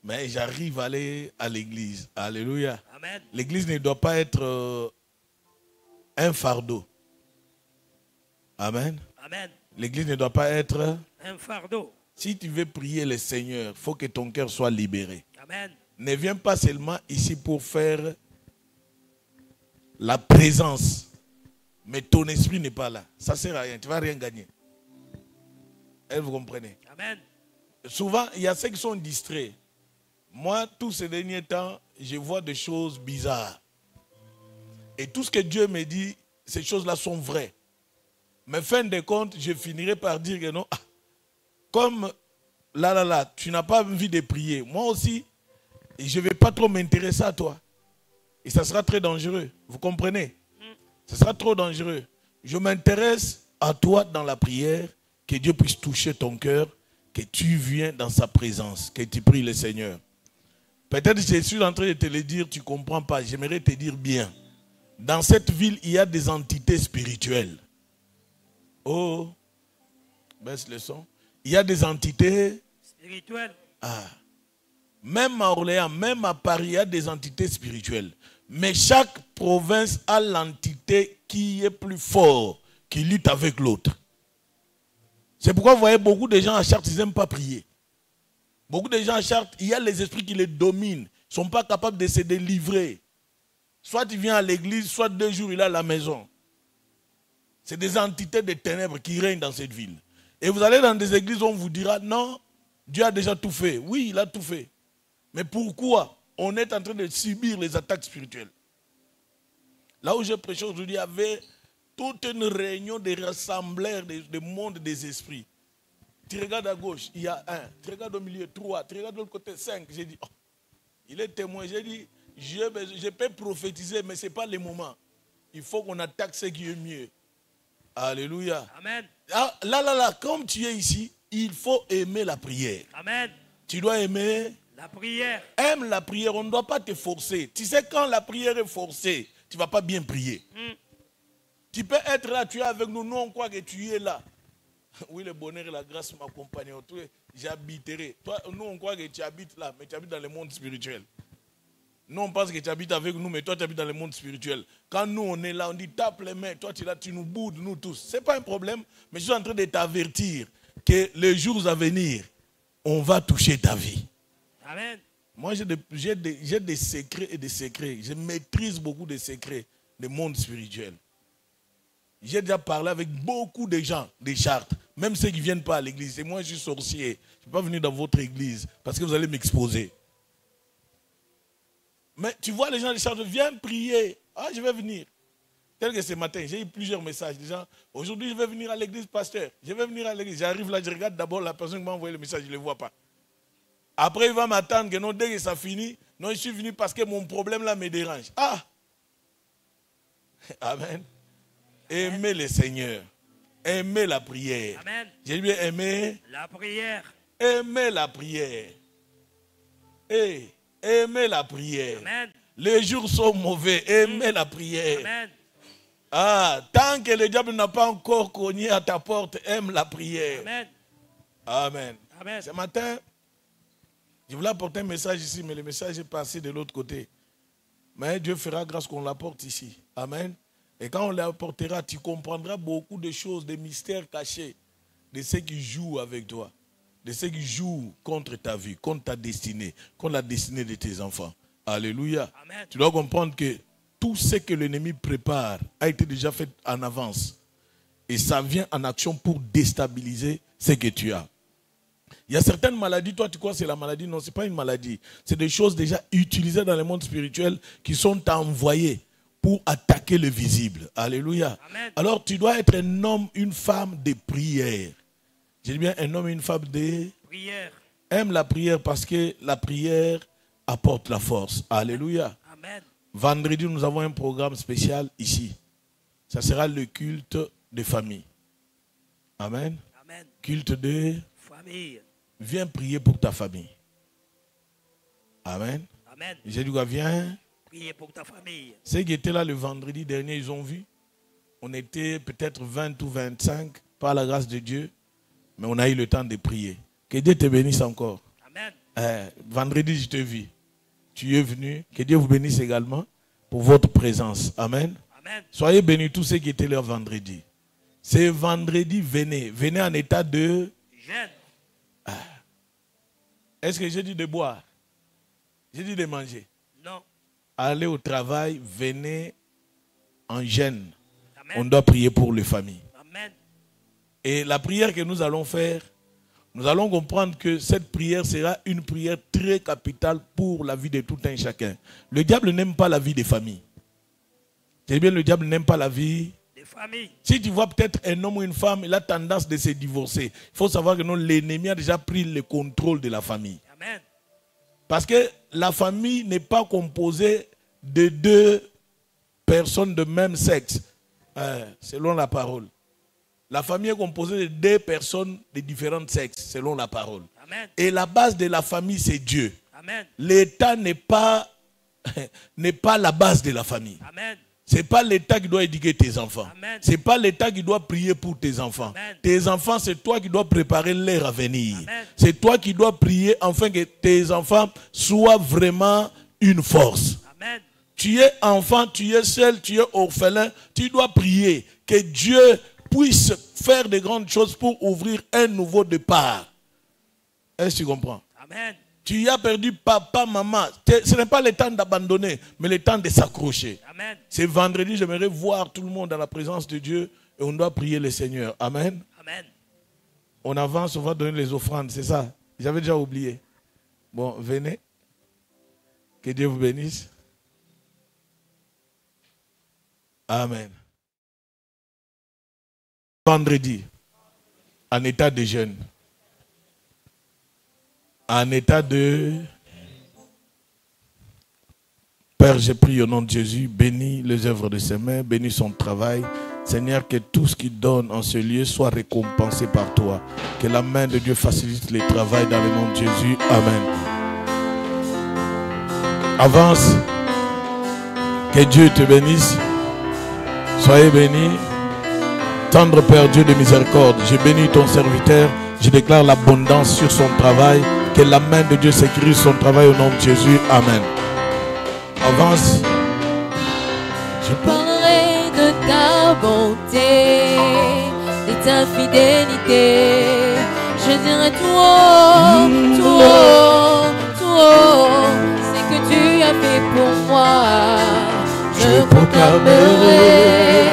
Mais j'arrive à aller à l'église. Alléluia. Amen. L'église ne doit pas être un fardeau. Amen. Amen. L'église ne doit pas être un fardeau. Si tu veux prier le Seigneur, il faut que ton cœur soit libéré. Amen. Ne viens pas seulement ici pour faire la présence, mais ton esprit n'est pas là. Ça ne sert à rien, tu ne vas rien gagner. Et vous comprenez? Amen. Souvent, il y a ceux qui sont distraits. Moi, tous ces derniers temps, je vois des choses bizarres. Et tout ce que Dieu me dit, ces choses-là sont vraies. Mais fin de compte, je finirai par dire que non. Comme là, tu n'as pas envie de prier. Moi aussi, je ne vais pas trop m'intéresser à toi. Et ça sera très dangereux. Vous comprenez? Ça sera trop dangereux. Je m'intéresse à toi dans la prière, que Dieu puisse toucher ton cœur, que tu viens dans sa présence, que tu pries le Seigneur. Peut-être que je suis en train de te le dire, tu ne comprends pas. J'aimerais te dire bien. Dans cette ville, il y a des entités spirituelles. Oh, baisse le son. Il y a des entités spirituelles. Même à Orléans, même à Paris, il y a des entités spirituelles. Mais chaque province a l'entité qui est plus forte, qui lutte avec l'autre. C'est pourquoi vous voyez beaucoup de gens à Chartres, ils n'aiment pas prier. Beaucoup de gens à Chartres, il y a les esprits qui les dominent. Ils ne sont pas capables de se délivrer. Soit il vient à l'église, soit 2 jours il est à la maison. C'est des entités de ténèbres qui règnent dans cette ville. Et vous allez dans des églises où on vous dira, non, Dieu a déjà tout fait. Oui, il a tout fait. Mais pourquoi on est en train de subir les attaques spirituelles? Là où je prêchais aujourd'hui, il y avait toute une réunion des rassembleurs du monde des esprits. Tu regardes à gauche, il y a 1. Tu regardes au milieu, 3. Tu regardes de l'autre côté, 5. J'ai dit, oh, il est témoin. J'ai dit, je peux prophétiser, mais ce n'est pas le moment. Il faut qu'on attaque ce qui est mieux. Alléluia. Amen. Là, comme tu es ici, il faut aimer la prière. Amen. Tu dois aimer la prière. Aime la prière, on ne doit pas te forcer. Tu sais, quand la prière est forcée, tu ne vas pas bien prier. Tu peux être là, tu es avec nous, nous on croit que tu es là. Oui, le bonheur et la grâce m'accompagnent. J'habiterai. Toi, nous on croit que tu habites là, mais tu habites dans le monde spirituel. Nous on pense que tu habites avec nous, mais toi tu habites dans le monde spirituel. Quand nous on est là, on dit tape les mains, toi tu es là, tu nous boudes, nous tous. Ce n'est pas un problème, mais je suis en train de t'avertir que les jours à venir, on va toucher ta vie. Amen. Moi, j'ai des secrets et des secrets. Je maîtrise beaucoup de secrets du monde spirituel. J'ai déjà parlé avec beaucoup de gens, des chartes, même ceux qui ne viennent pas à l'église. Et moi, je suis sorcier. Je ne peux pas venir dans votre église parce que vous allez m'exposer. Mais tu vois les gens des chartes, viens prier. Ah, je vais venir. Tel que ce matin, j'ai eu plusieurs messages. Des gens, aujourd'hui, je vais venir à l'église, pasteur. Je vais venir à l'église. J'arrive là, je regarde d'abord la personne qui m'a envoyé le message, je ne le vois pas. Après, il va m'attendre que non, dès que ça finit, non, je suis venu parce que mon problème là me dérange. Ah! Amen. Aimez le Seigneur. Aimez la prière. Amen. J'ai bien aimé La prière. Aimez la prière. Aimez la prière. Amen. Les jours sont mauvais. Aimez la prière. Amen. Ah, tant que le diable n'a pas encore cogné à ta porte, aime la prière. Amen. Amen. Amen. Ce matin, je voulais apporter un message ici, mais le message est passé de l'autre côté. Mais Dieu fera grâce qu'on l'apporte ici. Amen. Et quand on l'apportera, tu comprendras beaucoup de choses, des mystères cachés, de ceux qui jouent avec toi, de ceux qui jouent contre ta vie, contre ta destinée, contre la destinée de tes enfants. Alléluia. Amen. Tu dois comprendre que tout ce que l'ennemi prépare a été déjà fait en avance. Et ça vient en action pour déstabiliser ce que tu as. Il y a certaines maladies, toi tu crois que c'est la maladie, non, ce n'est pas une maladie. C'est des choses déjà utilisées dans le monde spirituel qui sont envoyées pour attaquer le visible. Alléluia. Amen. Alors tu dois être un homme, une femme de prière. Je dis bien un homme, une femme de Prière. Aime la prière parce que la prière apporte la force. Alléluia. Amen. Vendredi, nous avons un programme spécial ici. Ça sera le culte de famille. Amen. Amen. Culte de Famille. viens prier pour ta famille. Amen. Amen. J'ai dit quoi, viens. Priez pour ta famille. Ceux qui étaient là le vendredi dernier, ils ont vu. On était peut-être 20 ou 25 par la grâce de Dieu. Mais on a eu le temps de prier. Que Dieu te bénisse encore. Amen. Vendredi, je te vis. Tu es venu. Que Dieu vous bénisse également pour votre présence. Amen. Amen. Soyez bénis tous ceux qui étaient là vendredi. C'est vendredi, venez. Venez en état de... Jeûne. Est-ce que j'ai dit de boire? J'ai dit de manger. Non. Allez au travail, venez en jeûne. Amen. On doit prier pour les familles. Amen. Et la prière que nous allons faire, nous allons comprendre que cette prière sera une prière très capitale pour la vie de tout un chacun. Le diable n'aime pas la vie des familles. C'est bien, le diable n'aime pas la vie Des familles. Si tu vois peut-être un homme ou une femme, il a tendance de se divorcer. Il faut savoir que l'ennemi a déjà pris le contrôle de la famille. Amen. Parce que la famille n'est pas composée de deux personnes de même sexe, selon la parole. La famille est composée de deux personnes de différents sexes, selon la parole. Amen. Et la base de la famille, c'est Dieu. Amen. L'État n'est pas la base de la famille. Amen. Ce n'est pas l'État qui doit éduquer tes enfants. Amen. Ce n'est pas l'État qui doit prier pour tes enfants. Amen. Tes enfants, c'est toi qui dois préparer leur avenir. Amen. C'est toi qui dois prier afin que tes enfants soient vraiment une force. Amen. Tu es enfant, tu es seul, tu es orphelin. Tu dois prier que Dieu puisse faire de grandes choses pour ouvrir un nouveau départ. Est-ce que tu comprends? Amen. Tu as perdu papa, maman. Ce n'est pas le temps d'abandonner, mais le temps de s'accrocher. Amen. C'est vendredi, j'aimerais voir tout le monde dans la présence de Dieu et on doit prier le Seigneur. Amen. Amen. On avance, on va donner les offrandes, c'est ça? J'avais déjà oublié. Bon, venez. Que Dieu vous bénisse. Amen. Vendredi, en état de jeûne. En état de... Père, j'ai prié au nom de Jésus, bénis les œuvres de ses mains, bénis son travail. Seigneur, que tout ce qu'il donne en ce lieu soit récompensé par toi. Que la main de Dieu facilite le travail dans le nom de Jésus. Amen. Avance. Que Dieu te bénisse. Soyez bénis. Tendre Père Dieu de miséricorde, je bénis ton serviteur. Je déclare l'abondance sur son travail. Que la main de Dieu sécurise son travail au nom de Jésus. Amen. Avance. Je parlerai de ta bonté, de ta fidélité. Je dirai tout haut, tout haut, tout haut. proclamerai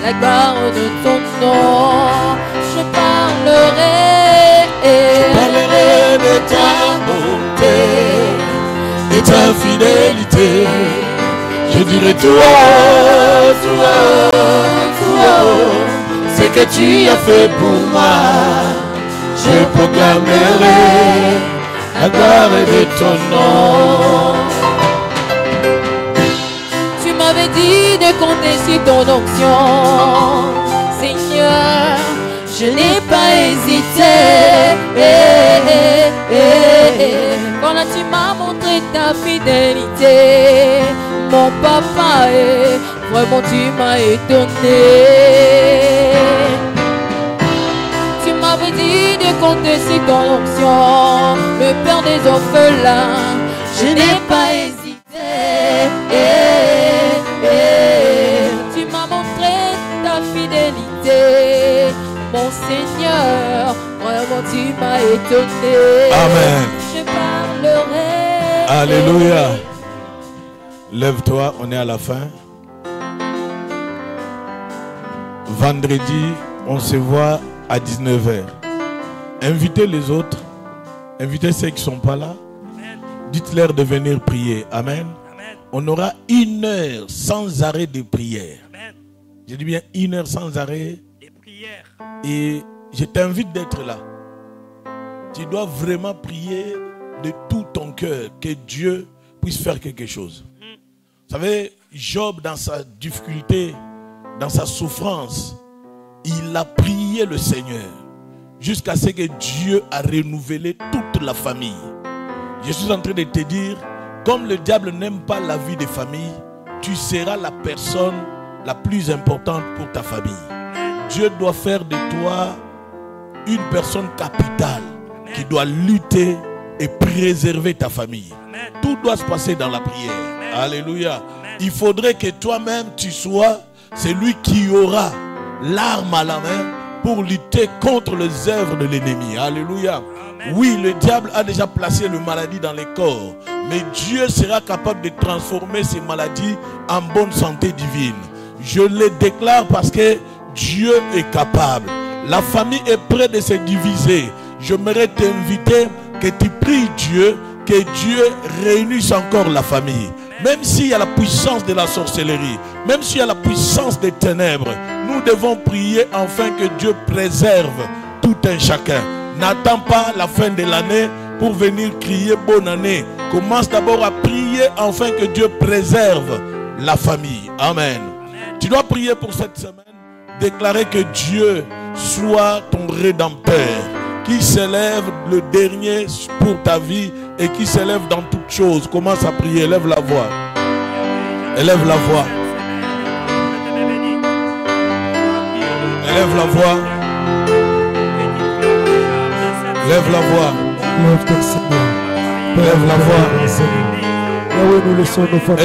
la gloire de ton nom. Je parlerai de ta bonté, de ta fidélité. Je dirai toi, ce que tu as fait pour moi. Je proclamerai la gloire de ton nom. Tu m'avais dit de compter sur ton onction, Seigneur, je n'ai pas hésité. Quand là tu m'as montré ta fidélité, mon papa, vraiment tu m'as étonné. Tu m'avais dit de compter sur ton onction, le père des orphelins, je n'ai pas hésité. Tu m'as montré ta fidélité, mon Seigneur, vraiment tu m'as étonné. Amen. Je parlerai. Alléluia. Lève-toi, on est à la fin. Vendredi, on se voit à 19h. Invitez les autres. Invitez ceux qui ne sont pas là. Dites-leur de venir prier. Amen. Amen. On aura 1 heure sans arrêt de prière. Amen. Je dis bien 1 heure sans arrêt. Des prières. Et je t'invite d'être là. Tu dois vraiment prier de tout ton cœur que Dieu puisse faire quelque chose. Vous savez, Job, dans sa difficulté, dans sa souffrance, il a prié le Seigneur jusqu'à ce que Dieu a renouvelé toute la famille. Je suis en train de te dire, comme le diable n'aime pas la vie des familles, tu seras la personne la plus importante pour ta famille. Dieu doit faire de toi une personne capitale qui doit lutter et préserver ta famille. Tout doit se passer dans la prière. Alléluia. Il faudrait que toi-même tu sois celui qui aura l'arme à la main pour lutter contre les œuvres de l'ennemi. Alléluia. Oui, le diable a déjà placé le maladie dans les corps, mais Dieu sera capable de transformer ces maladies en bonne santé divine. Je le déclare parce que Dieu est capable. La famille est prête de se diviser. J'aimerais t'inviter que tu pries Dieu, que Dieu réunisse encore la famille. Même s'il y a la puissance de la sorcellerie, même s'il y a la puissance des ténèbres, nous devons prier afin que Dieu préserve tout un chacun. N'attends pas la fin de l'année pour venir crier bonne année. Commence d'abord à prier afin que Dieu préserve la famille. Amen. Tu dois prier pour cette semaine. Déclarer que Dieu soit ton rédempteur, qui s'élève le dernier pour ta vie et qui s'élève dans toutes choses. Commence à prier, élève la voix. Élève la voix. Élève la voix. Lève la voix. Lève ton Seigneur. Lève la voix. Là où nous laissons nos familles.